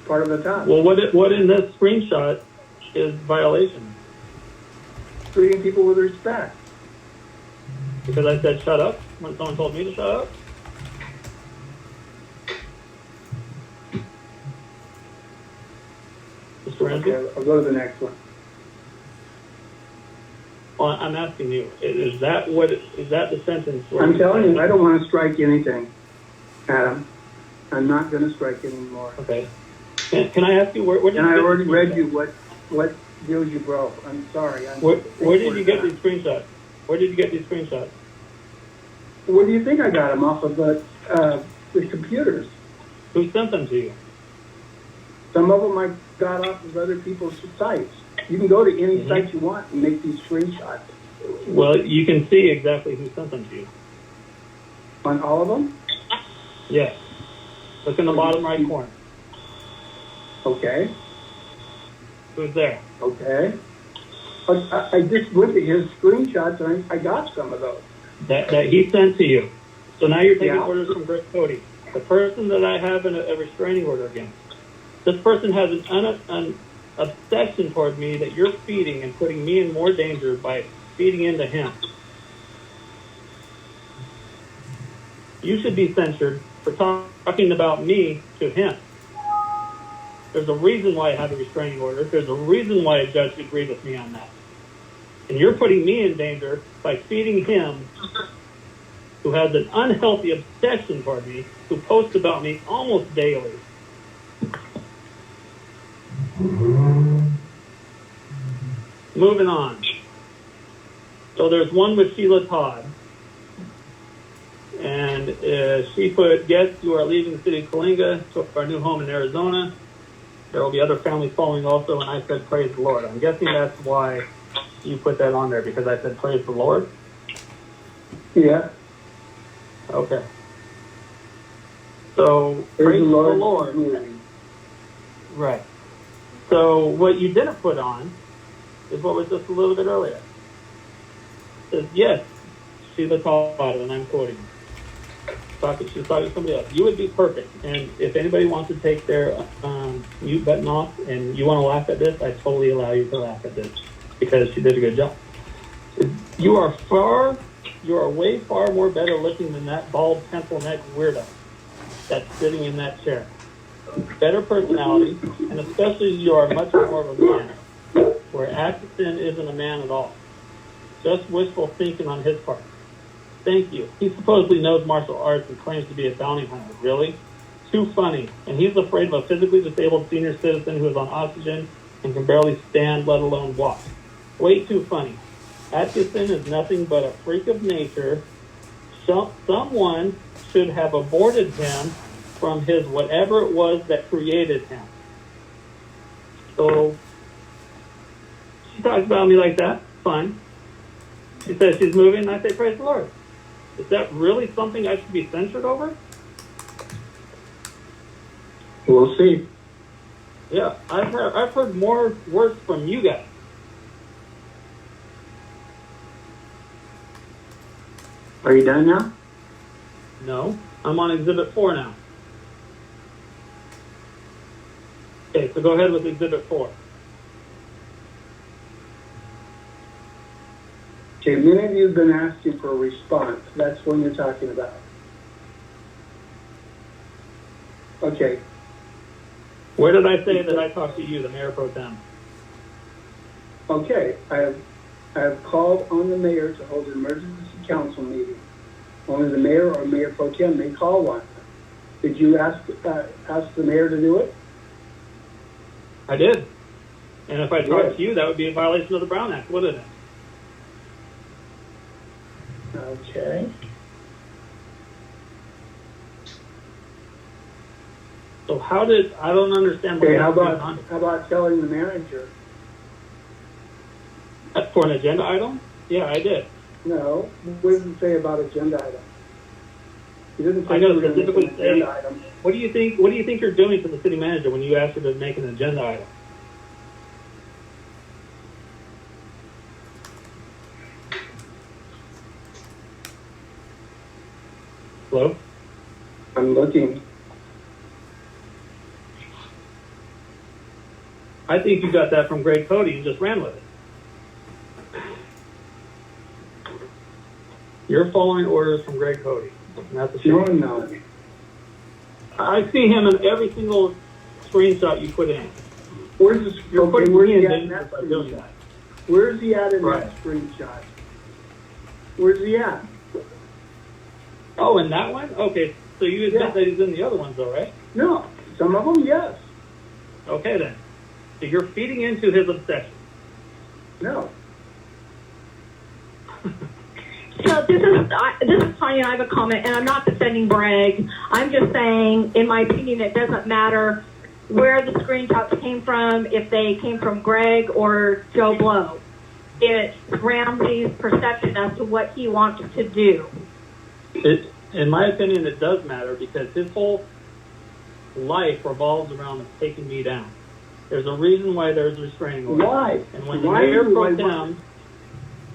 Part of the top. Well, what in this screenshot is violation? Treating people with respect. Because I said shut up when someone told me to shut up? Mr. Ramsey? Okay, I'll go to the next one. Well, I'm asking you, is that the sentence? Where I'm telling you, I don't want to strike anything, Adam. I'm not going to strike anymore. Okay. Can I ask you where did And you I get already these read screenshots? you what deals you broke. I'm sorry. Where did you get these screenshots? Where did you get these screenshots? Where do you think I got them? Off of the computers. Who sent them to you? Some of them I got off of other people's sites. You can go to any site you want and make these screenshots. Well, you can see exactly who sent them to you. On all of them? Yes. Look in the bottom right corner. Okay. Who's there? Okay. I just looked at his screenshots and I got some of those. That he sent to you. So now you're taking Yeah. orders from Greg Cody, the person that I have a restraining order against. This person has an obsession toward me that you're feeding and putting me in more danger by feeding into him. You should be censured for talking about me to him. There's a reason why I have a restraining order. There's a reason why a judge agreed with me on that. And you're putting me in danger by feeding him, who has an unhealthy obsession toward me, who posts about me almost daily. Moving on. So there's one with Sheila Todd. And she put, guests who are leaving the city of Coalinga to our new home in Arizona. There will be other families following also, and I said, praise the Lord. I'm guessing that's why you put that on there, because I said, praise the Lord? Yeah. Okay. So, praise the Lord. Right. So, what you didn't put on is what was just a little bit earlier. It says, yes, Sheila Todd, and I'm quoting. She's talking to somebody else. You would be perfect. And if anybody wants to take their mute button off and you want to laugh at this, I totally allow you to laugh at this because she did a good job. You are way far more better looking than that bald pencil neck weirdo that's sitting in that chair. Better personality, and especially you are much more of a man, where Atkinson isn't a man at all. Just wishful thinking on his part. Thank you. He supposedly knows martial arts and claims to be a bounty hunter. Really? Too funny. And he's afraid of a physically disabled senior citizen who is on oxygen and can barely stand, let alone walk. Way too funny. Atkinson is nothing but a freak of nature. Someone should have aborted him from his whatever it was that created him. So talks about me like that. Fine. She says she's moving, and I say, praise the Lord. Is that really something I should be censured over? We'll see. Yeah, I've heard more words from you guys. Are you done now? No, I'm on Exhibit 4 now. Okay, so go ahead with Exhibit 4. Okay, many of you have been asking for a response. That's what you're talking about. Okay, Where did I say that I talked to you, the Mayor Pro Tem? okay. I have called on the mayor to hold an emergency council meeting. Only the mayor or mayor pro tem may call one. Did you ask the mayor to do it? I did. And if I talked Yes. to you, that would be a violation of the Brown Act, wouldn't it? Okay. So I don't understand what Okay, how that's going about telling the manager? on. For an agenda item? Yeah, I did. No, what does it say about agenda items? He doesn't say I gotta we're gonna make an specifically say- agenda item. What do you think you're doing to the city manager when you ask her to make an agenda item? Hello? I'm looking. I think you got that from Greg Cody and just ran with it. You're following orders from Greg Cody. And that's a shame. No, I'm not. I see him in every single screenshot you put in. Where's the, You're okay, putting where's me in he at in danger that by doing screenshot? that. Where's he at in Right. that screenshot? Where's he at? Oh, in that one? Okay, so you admit Yeah. that he's in the other ones, though, right? No, some of them, yes. Okay, then. So you're feeding into his obsession. No. So this is Tanya. I have a comment, and I'm not defending Bragg. I'm just saying, in my opinion, it doesn't matter where the screenshots came from, if they came from Greg or Joe Blow. It's Ramsey's perception as to what he wants to do. In my opinion, it does matter because his whole life revolves around taking me down. There's a reason why there's a restraining order. Why? And when the Why mayor do pro I- tem,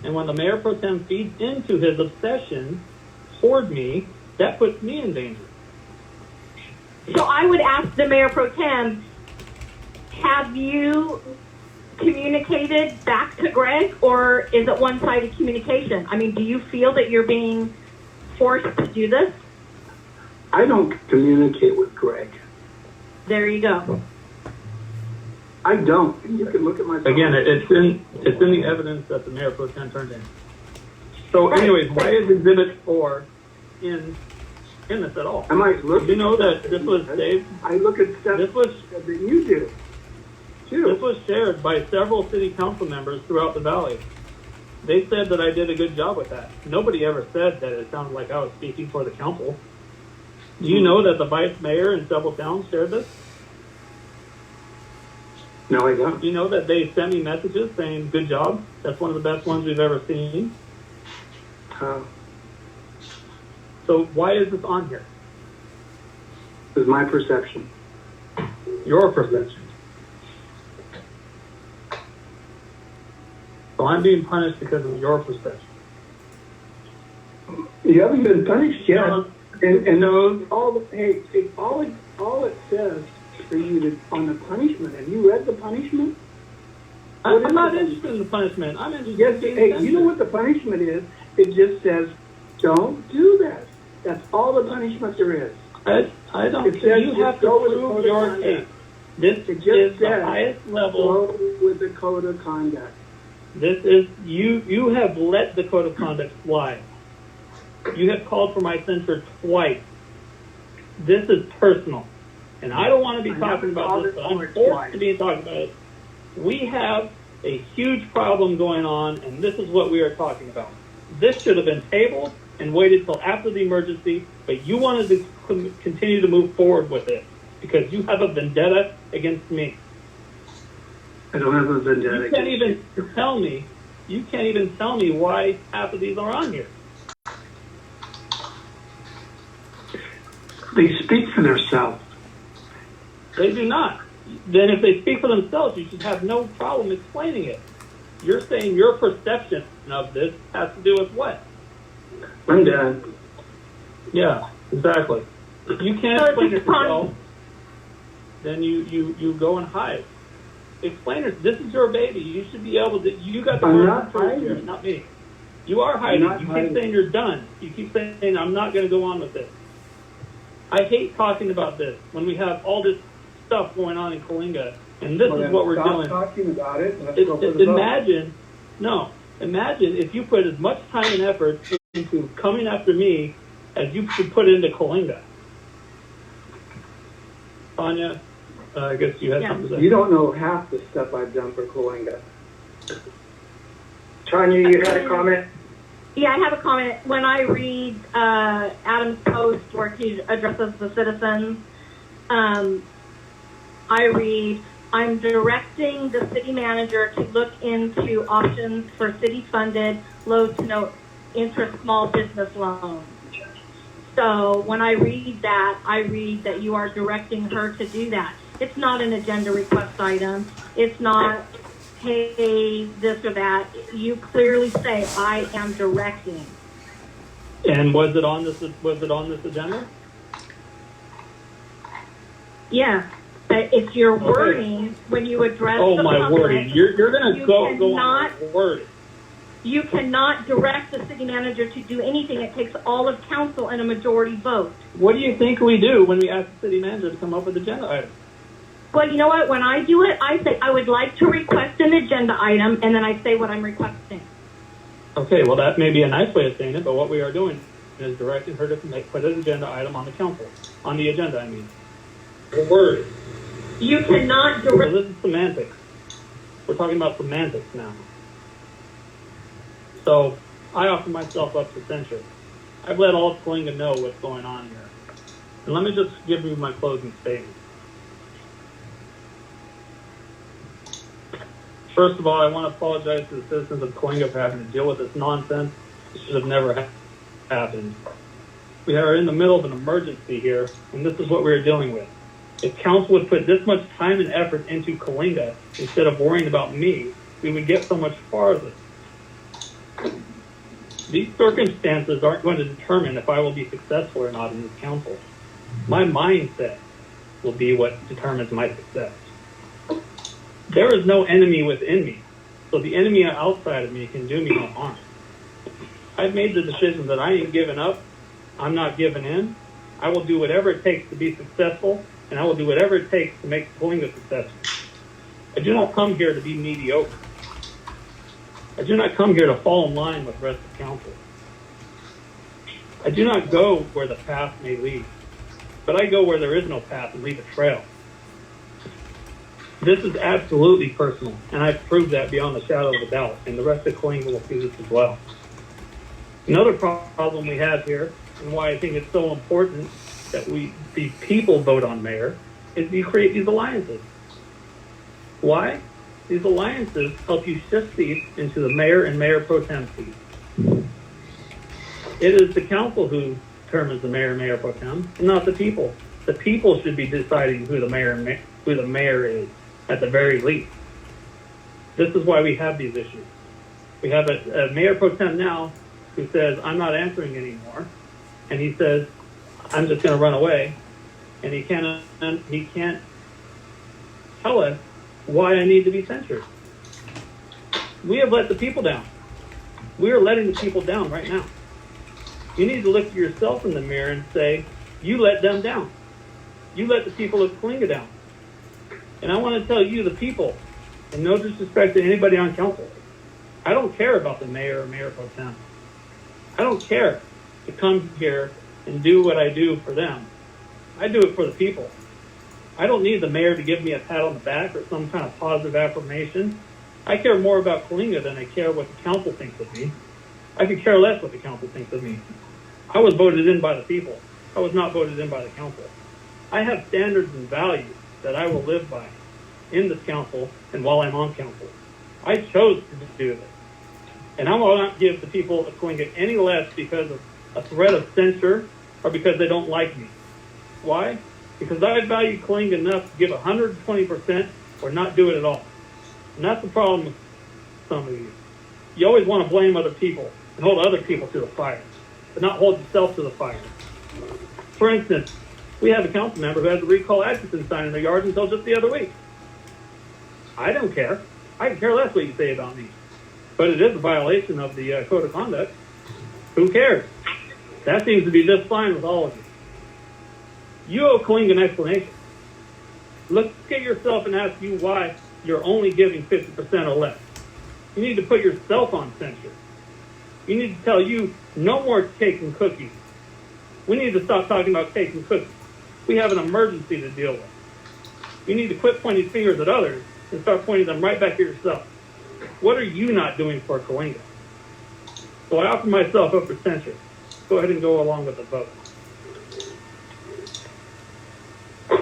and when the mayor pro tem feeds into his obsession toward me, that puts me in danger. So I would ask the Mayor Pro Tem, have you communicated back to Greg, or is it one-sided communication? I mean, do you feel that you're being forced to do this? I don't communicate with Greg. There you go. I don't. You can look at my. Again, it's in the evidence that the mayor pro tem turned in. So, Right. anyways, why is Exhibit 4 in this at all? I might look. You know that this was saved. I look at stuff This was that you do. Too. This was shared by several city council members throughout the valley. They said that I did a good job with that. Nobody ever said that it sounded like I was speaking for the council. Do you know that the vice mayor in several towns shared this? No, I don't. Do you know that they sent me messages saying, good job, that's one of the best ones we've ever seen? So why is this on here? This is my perception. Your perception. So I'm being punished because of your perception. You haven't been punished yet. No. And all it says for you to on the punishment. Have you read the punishment? What I'm is not the interested in the punishment. I'm interested Yes. in being Hey, you censored. know what the punishment is? It just says, don't do that. That's all the punishment there is. I don't. It says You have to go with the prove code of your conduct. case. This It just is the says highest level. go with the code of conduct. This is you have let the code of conduct slide. You have called for my censure twice. This is personal, and I don't want to be I talking haven't about called this, it but I'm twice. forced to be talking about it. We have a huge problem going on, and this is what we are talking about. This should have been tabled and waited till after the emergency, but you wanted to continue to move forward with it because you have a vendetta against me. I don't have a vendetta. You can't even tell me. You can't even tell me why half of these are on here. They speak for themselves. They do not. Then if they speak for themselves, you should have no problem explaining it. You're saying your perception of this has to do with what? I'm done. Yeah, exactly. If you can't explain it yourself, then you go and hide. Explain it. This is your baby. You should be able to. You got the I'm word not first hiding. here, not me. You are hiding. I'm not You hiding. keep saying you're done. You keep saying I'm not going to go on with this. I hate talking about this when we have all this stuff going on in Coalinga, and this is what we're doing. Talking about it. Let's go for the vote. Imagine if you put as much time and effort into coming after me as you should put into Coalinga. Tanya, I guess you had something to say. You don't know half the stuff I've done for Coalinga. Tanya, you had a comment? Yeah, I have a comment. When I read Adam's post where he addresses the citizens, I read, I'm directing the city manager to look into options for city-funded, low to no interest small business loans. So when I read that you are directing her to do that. It's not an agenda request item. It's not, hey, this or that. You clearly say, I am directing. And was it on this agenda? Yeah, but it's your wording when you address Oh the my public. wording! You're gonna go on my word. You cannot direct the city manager to do anything. It takes all of council and a majority vote. What do you think we do when we ask the city manager to come up with agenda items? Well, you know what? When I do it, I say I would like to request an agenda item, and then I say what I'm requesting. Okay, well that may be a nice way of saying it, but what we are doing is directing her to put an agenda item on the council, on the agenda. I mean, the word. You cannot So direct. this is semantics. We're talking about semantics now. So I offer myself up to censure. I've let all of Coalinga know what's going on here. And let me just give you my closing statement. First of all, I want to apologize to the citizens of Coalinga for having to deal with this nonsense. It should have never happened. We are in the middle of an emergency here, and this is what we're dealing with. If council would put this much time and effort into Coalinga instead of worrying about me, we would get so much farther. These circumstances aren't going to determine if I will be successful or not in this council. My mindset will be what determines my success. There is no enemy within me, so the enemy outside of me can do me no harm. I've made the decision that I ain't giving up. I'm not giving in. I will do whatever it takes to be successful, and I will do whatever it takes to make Coalinga successful. I do not come here to be mediocre. I do not come here to fall in line with the rest of council. I do not go where the path may lead, but I go where there is no path and leave a trail. This is absolutely personal, and I've proved that beyond the shadow of a doubt, and the rest of Coalinga will see this as well. Another problem we have here, and why I think it's so important that the people vote on mayor, is you create these alliances. Why? These alliances help you shift seats into the mayor and mayor pro tem seats. It is the council who determines the mayor and mayor pro tem, and not the people. The people should be deciding who the mayor is, at the very least. This is why we have these issues. We have a mayor pro tem now who says, I'm not answering anymore, and he says, I'm just going to run away, and he can't tell us why I need to be censured. We have let the people down. We are letting the people down right now. You need to look at yourself in the mirror and say, you let them down. You let the people of Coalinga down. And I want to tell you, the people, and no disrespect to anybody on council, I don't care about the mayor or mayor pro tem. I don't care to come here and do what I do for them. I do it for the people. I don't need the mayor to give me a pat on the back or some kind of positive affirmation. I care more about Coalinga than I care what the council thinks of me. I could care less what the council thinks of me. I was voted in by the people. I was not voted in by the council. I have standards and values that I will live by. in this council and while I'm on council. I chose to do this. And I will not give the people of Coalinga any less because of a threat of censure or because they don't like me. Why? Because I value Coalinga enough to give 120% or not do it at all. And that's the problem with some of you. You always want to blame other people and hold other people to the fire, but not hold yourself to the fire. For instance, we have a council member who has a recall Atkinson sign in their yard until just the other week. I don't care. I can care less what you say about me. But it is a violation of the code of conduct. Who cares? That seems to be just fine with all of you. You owe Coalinga an explanation. Look at yourself and ask you why you're only giving 50% or less. You need to put yourself on censure. You need to tell you no more cake and cookies. We need to stop talking about cake and cookies. We have an emergency to deal with. You need to quit pointing fingers at others and start pointing them right back at yourself. What are you not doing for Coalinga? So I offer myself up for censure. Go ahead and go along with the vote.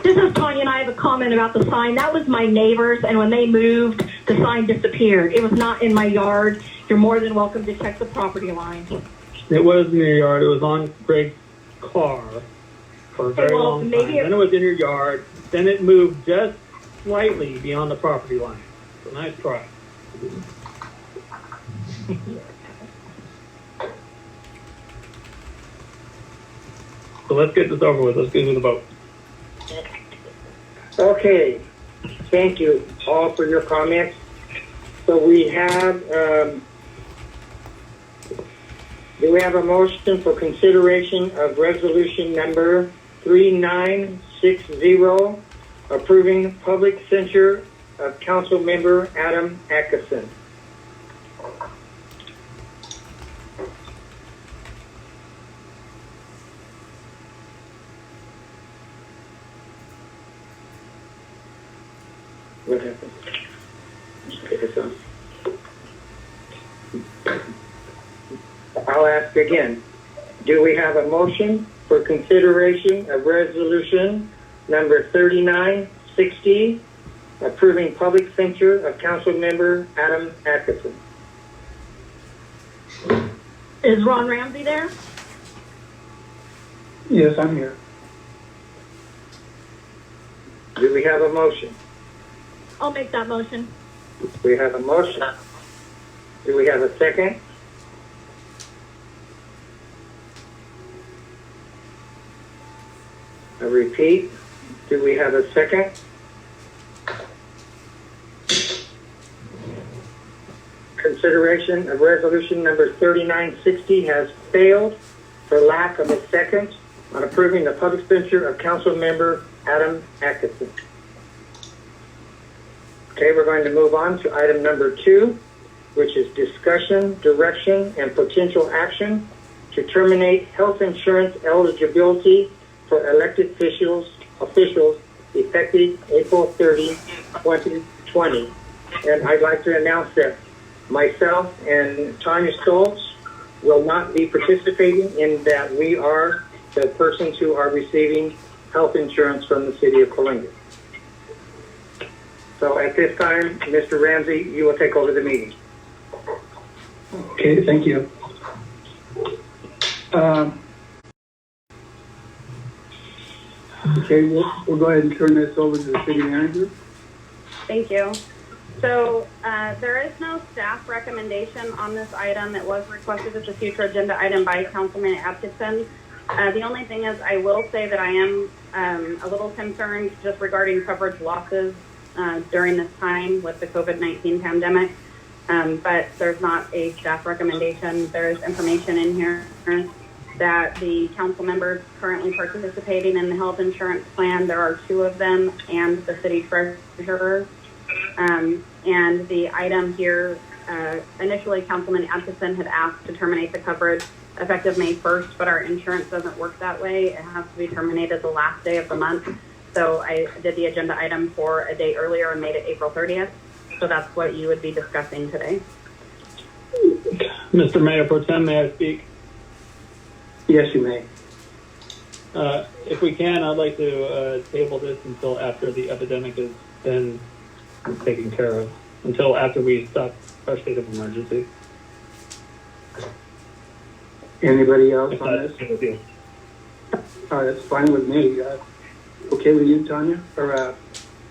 This is Tanya, and I have a comment about the sign. That was my neighbors, and when they moved, the sign disappeared. It was not in my yard. You're more than welcome to check the property line. It was in your yard. It was on Greg's car for a very long time. Then it was in your yard. Then it moved just slightly beyond the property line. So nice try. So let's get this over with. Let's get to the vote. Okay, thank you all for your comments. So we have, do we have a motion for consideration of resolution number 3960, approving public censure of council member Adam Atkinson? What happened? Okay, so I'll ask again. Do we have a motion for consideration of resolution number 3960, approving public censure of council member Adam Atkinson? Is Ron Ramsey there? Yes, I'm here. Do we have a motion? I'll make that motion. We have a motion. Do we have a second? I repeat, do we have a second? Consideration of resolution number 3960 has failed for lack of a second on approving the public censure of council member Adam Atkinson. Okay, we're going to move on to item number 2, which is discussion, direction, and potential action to terminate health insurance eligibility for elected officials effective April 30, 2020. And I'd like to announce that myself and Tanya Stoltz will not be participating in that. We are the persons who are receiving health insurance from the city of Coalinga. So at this time, Mr. Ramsey, you will take over the meeting. Okay, thank you. Okay, we'll go ahead and turn this over to the city manager. Thank you. So there is no staff recommendation on this item. It was requested as a future agenda item by Councilman Atkinson. The only thing is I will say that I am a little concerned just regarding coverage losses during this time with the COVID-19 pandemic. But there's not a staff recommendation. There's information in here that the council members currently participating in the health insurance plan, there are 2 of them, and the city treasurer. And the item here, initially Councilman Atkinson had asked to terminate the coverage effective May 1st, but our insurance doesn't work that way. It has to be terminated the last day of the month. So I did the agenda item for a day earlier and made it April 30th. So that's what you would be discussing today. Mr. Mayor Pro Tem, may I speak? Yes, you may. If we can, I'd like to table this until after the epidemic has been taken care of until after we stop our state of emergency. Anybody else If on that's this? okay with you. That's fine with me. Okay with you, Tanya, or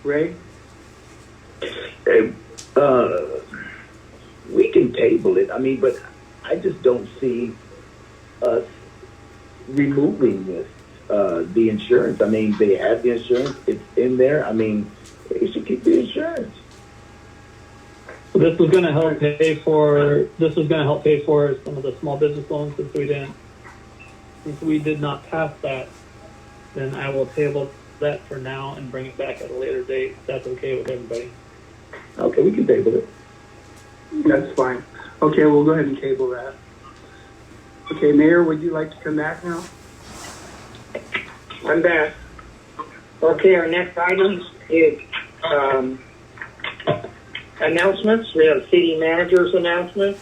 Ray? We can table it. I mean, but I just don't see us removing this, the insurance. I mean, they have the insurance. It's in there. I mean, they should keep the insurance. This was going to help pay for. This was going to help pay for some of the small business loans since we did not pass that. Then I will table that for now and bring it back at a later date. If that's okay with everybody. Okay, we can table it. That's fine. Okay, we'll go ahead and table that. Okay, Mayor, would you like to come back now? I'm back. Okay, our next item is announcements. We have city manager's announcements.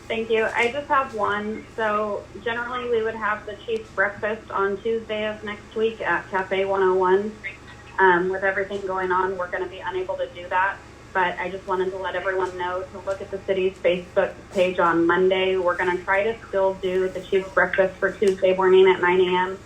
Thank you. I just have one. So generally we would have the Chief's breakfast on Tuesday of next week at Cafe 101. With everything going on, we're going to be unable to do that. But I just wanted to let everyone know to look at the city's Facebook page on Monday. We're going to try to still do the Chief's breakfast for Tuesday morning at 9 a.m.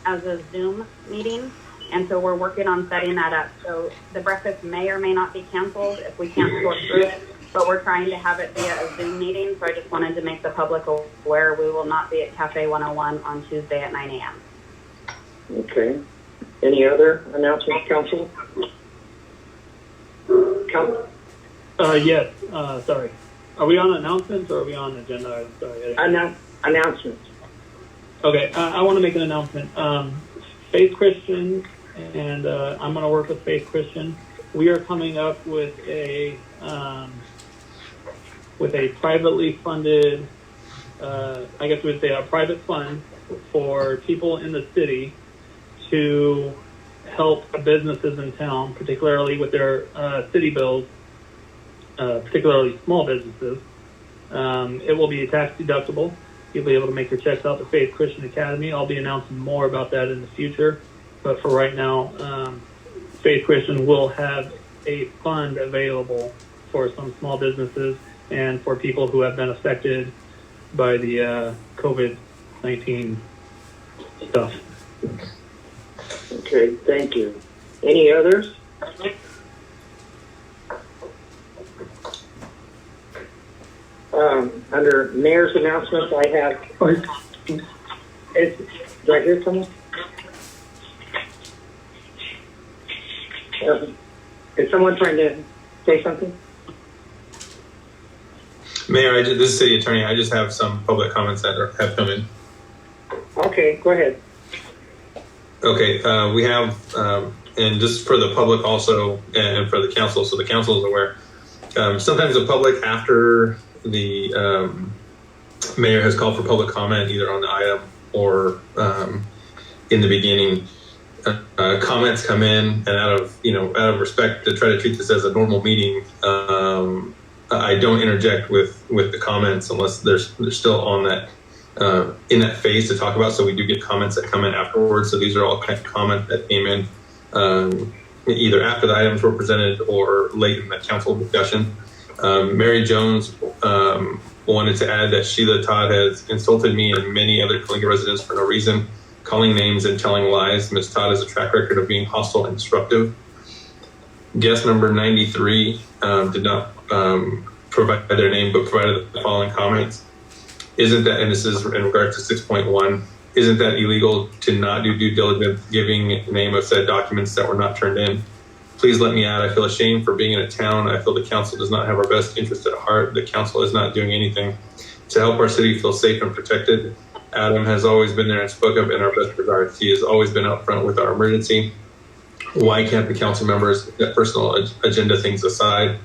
As a Zoom meeting. And so we're working on setting that up. So the breakfast may or may not be canceled if we can't sort through it. But we're trying to have it via a Zoom meeting. So I just wanted to make the public aware we will not be at Cafe 101 on Tuesday at 9 a.m. Okay. Any other announcements, Council? Yes. Sorry. Are we on announcements or are we on agenda? Sorry. Announcements. Okay. I want to make an announcement. Faith Christian, and I'm going to work with Faith Christian. We are coming up with a privately funded, I guess we'd say a private fund for people in the city to help businesses in town, particularly with their city bills, particularly small businesses. It will be tax deductible. You'll be able to make your checks out to Faith Christian Academy. I'll be announcing more about that in the future. But for right now, Faith Christian will have a fund available for some small businesses and for people who have been affected by the COVID-19 stuff. Okay, thank you. Any others? Under mayor's announcements, I have. Do I hear someone? Is someone trying to say something? Mayor, this is City Attorney. I just have some public comments that have come in. Okay, go ahead. Okay, we have, and just for the public also, and for the council, so the council is aware. Sometimes the public, after the mayor has called for public comment, either on the item or in the beginning, comments come in, and out of respect to try to treat this as a normal meeting, I don't interject with the comments unless they're still on that in that phase to talk about. So we do get comments that come in afterwards. So these are all kind of comments that came in either after the items were presented or late in the council discussion. Mary Jones wanted to add that Sheila Todd has insulted me and many other Coalinga residents for no reason, calling names and telling lies. Ms. Todd has a track record of being hostile and disruptive. Guest number 93 did not provide their name, but provided the following comments. Isn't that, and this is in regards to 6.1, isn't that illegal to not do due diligence giving name of said documents that were not turned in? Please let me add, I feel ashamed for being in a town. I feel the council does not have our best interest at heart. The council is not doing anything to help our city feel safe and protected. Adam has always been there and spoke up in our best regards. He has always been up front with our emergency. Why can't the council members get personal agenda things aside?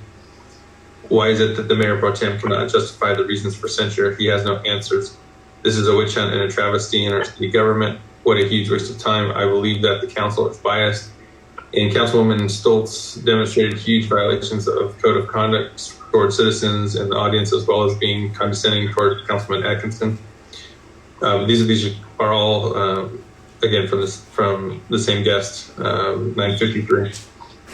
Why is it that the mayor pro tem cannot justify the reasons for censure? He has no answers. This is a witch hunt and a travesty in our city government. What a huge waste of time. I believe that the council is biased. And Councilwoman Stoltz demonstrated huge violations of code of conduct toward citizens and the audience, as well as being condescending toward Councilman Atkinson. These are all again from the same guest, 953.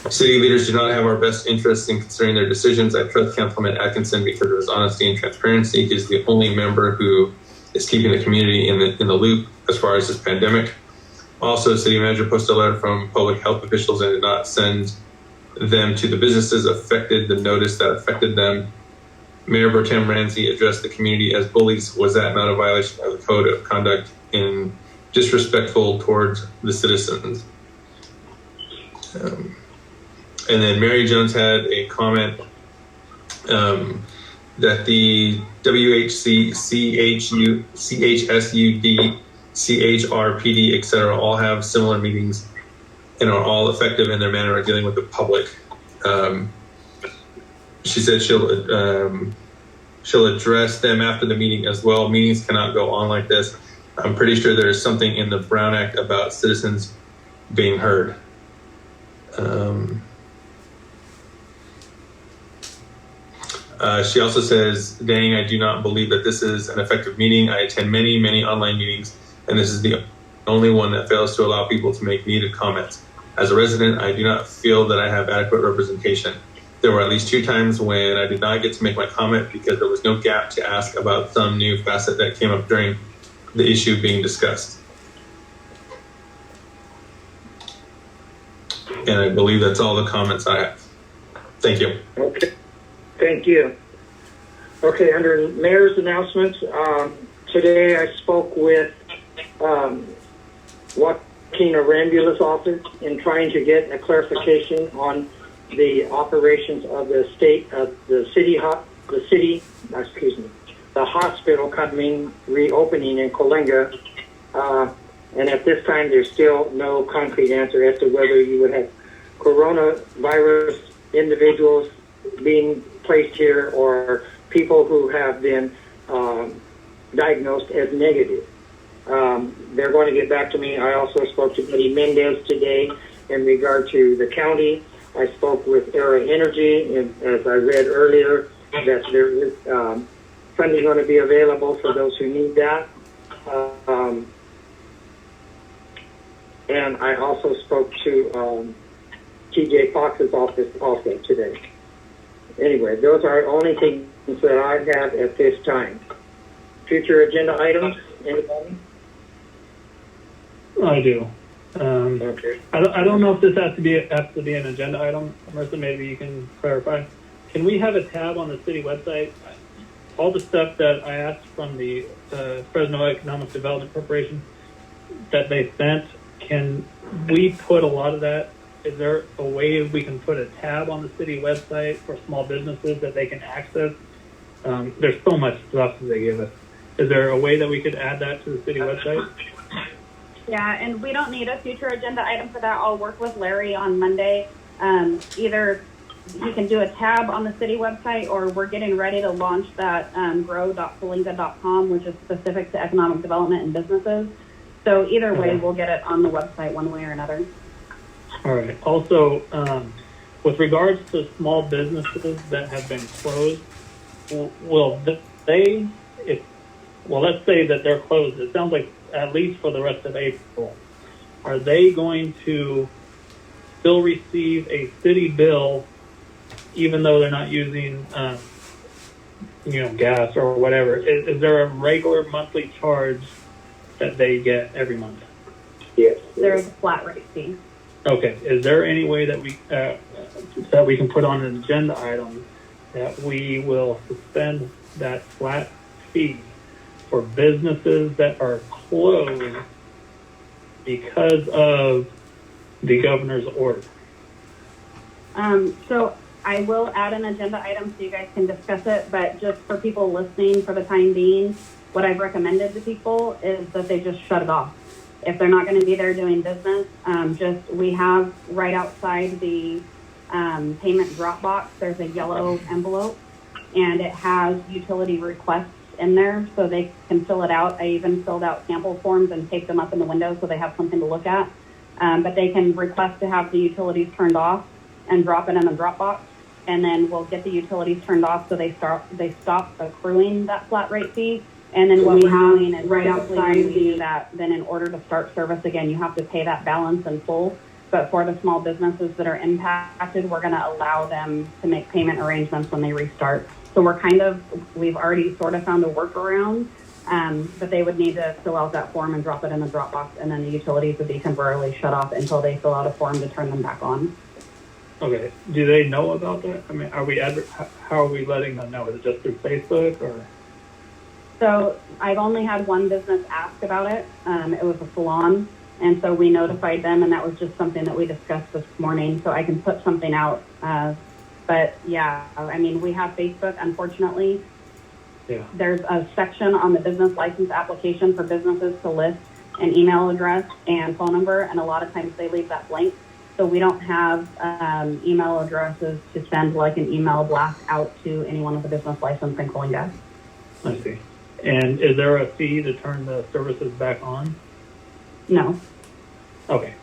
City leaders do not have our best interests in considering their decisions. I trust Councilman Atkinson because of his honesty and transparency. He's the only member who is keeping the community in the loop as far as this pandemic. Also, city manager posted a letter from public health officials and did not send them to the businesses affected, the notice that affected them. Mayor Pro Tem Ramsey addressed the community as bullies. Was that not a violation of the code of conduct and disrespectful towards the citizens? And then Mary Jones had a comment that the WHC, CHU, CHSUD, CHRPD, etc., all have similar meetings and are all effective in their manner of dealing with the public. She said she'll address them after the meeting as well. Meetings cannot go on like this. I'm pretty sure there is something in the Brown Act about citizens being heard. She also says, dang, I do not believe that this is an effective meeting. I attend many, many online meetings, and this is the only one that fails to allow people to make needed comments. As a resident, I do not feel that I have adequate representation. There were at least 2 times when I did not get to make my comment because there was no gap to ask about some new facet that came up during the issue being discussed. And I believe that's all the comments I have. Thank you. Okay, thank you. Okay, under mayor's announcements, today I spoke with Joaquin Arambula's office in trying to get a clarification on the operations of the the hospital reopening in Coalinga. And at this time, there's still no concrete answer as to whether you would have coronavirus individuals being placed here or people who have been diagnosed as negative. They're going to get back to me. I also spoke to Betty Mendez today in regard to the county. I spoke with Era Energy, and as I read earlier, that there is funding going to be available for those who need that. And I also spoke to TJ Fox's office also today. Anyway, those are the only things that I have at this time. Future agenda items, anybody? I do. Okay. I don't know if this has to be an agenda item. Marissa, maybe you can clarify. Can we have a tab on the city website? All the stuff that I asked from the Fresno Economic Development Corporation that they sent, can we put a lot of that? Is there a way we can put a tab on the city website for small businesses that they can access? There's so much stuff that they give us. Is there a way that we could add that to the city website? Yeah, and we don't need a future agenda item for that. I'll work with Larry on Monday. Either he can do a tab on the city website, or we're getting ready to launch that grow.coalinga.com, which is specific to economic development and businesses. So either way, we'll get it on the website one way or another. All right. Also, with regards to small businesses that have been closed, let's say that they're closed. It sounds like at least for the rest of April. Are they going to still receive a city bill even though they're not using, gas or whatever? Is there a regular monthly charge that they get every month? Yes. There's a flat rate fee. Okay. Is there any way that we can put on an agenda item that we will suspend that flat fee for businesses that are closed because of the governor's order? So I will add an agenda item so you guys can discuss it, but just for people listening for the time being, what I've recommended to people is that they just shut it off. If they're not going to be there doing business, we have right outside the payment drop box, there's a yellow envelope, and it has utility requests in there so they can fill it out. I even filled out sample forms and taped them up in the window so they have something to look at. But they can request to have the utilities turned off and drop it in a drop box, and then we'll get the utilities turned off so they stop accruing that flat rate fee. And then what we're doing is right outside when we do that, then in order to start service again, you have to pay that balance in full. But for the small businesses that are impacted, we're going to allow them to make payment arrangements when they restart. So we've already sort of found a workaround, but they would need to fill out that form and drop it in the Dropbox, and then the utilities would be temporarily shut off until they fill out a form to turn them back on. Okay. Do they know about that? I mean, how are we letting them know? Is it just through Facebook or? So I've only had one business ask about it. It was a salon. And so we notified them, and that was just something that we discussed this morning. So I can put something out. But yeah, I mean, we have Facebook, unfortunately. Yeah. There's a section on the business license application for businesses to list an email address and phone number. And a lot of times they leave that blank. So we don't have email addresses to send like an email blast out to anyone with a business license in Coalinga. I see. And is there a fee to turn the services back on? No. Okay.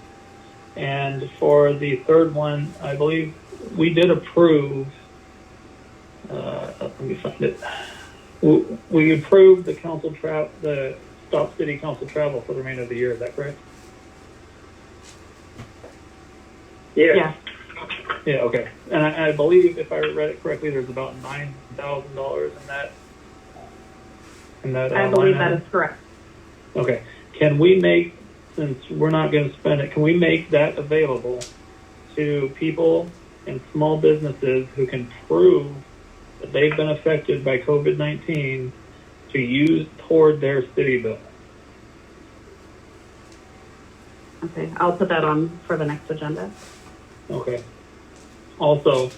And for the third one, I believe we did approve, let me find it. We approved the Stop City Council travel for the remainder of the year. Is that correct? Yeah. Yeah, okay. And I believe, if I read it correctly, there's about $9,000 in that. I believe that is correct. Okay. Can we make, since we're not going to spend it, can we make that available to people and small businesses who can prove that they've been affected by COVID-19 to use toward their city bill? Okay, I'll put that on for the next agenda. Okay. Also,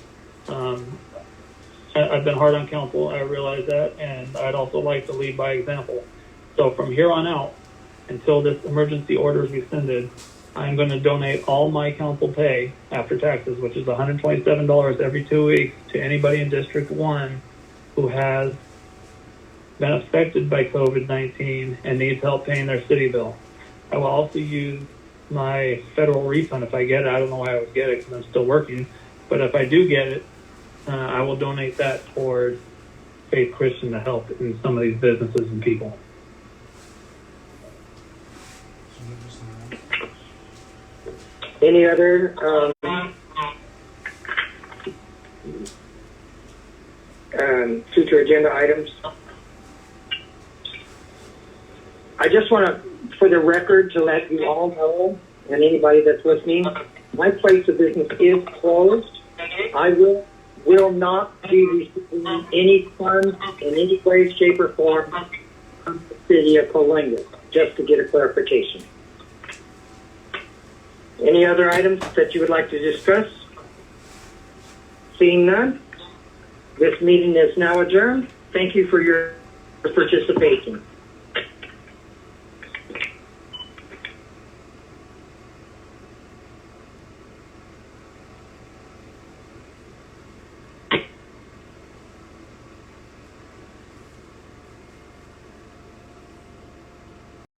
I've been hard on council, I realize that, and I'd also like to lead by example. So from here on out, until this emergency order is rescinded, I'm going to donate all my council pay after taxes, which is $127 every 2 weeks, to anybody in District 1 who has been affected by COVID-19 and needs help paying their city bill. I will also use my federal refund if I get it. I don't know why I would get it because I'm still working, but if I do get it, I will donate that towards Faith Christian to help in some of these businesses and people. Any other future agenda items? I just want to, for the record, to let you all know, and anybody that's listening, my place of business is closed. I will not be receiving any funds in any way, shape, or form from the city of Coalinga, just to get a clarification. Any other items that you would like to discuss? Seeing none, this meeting is now adjourned. Thank you for your participation.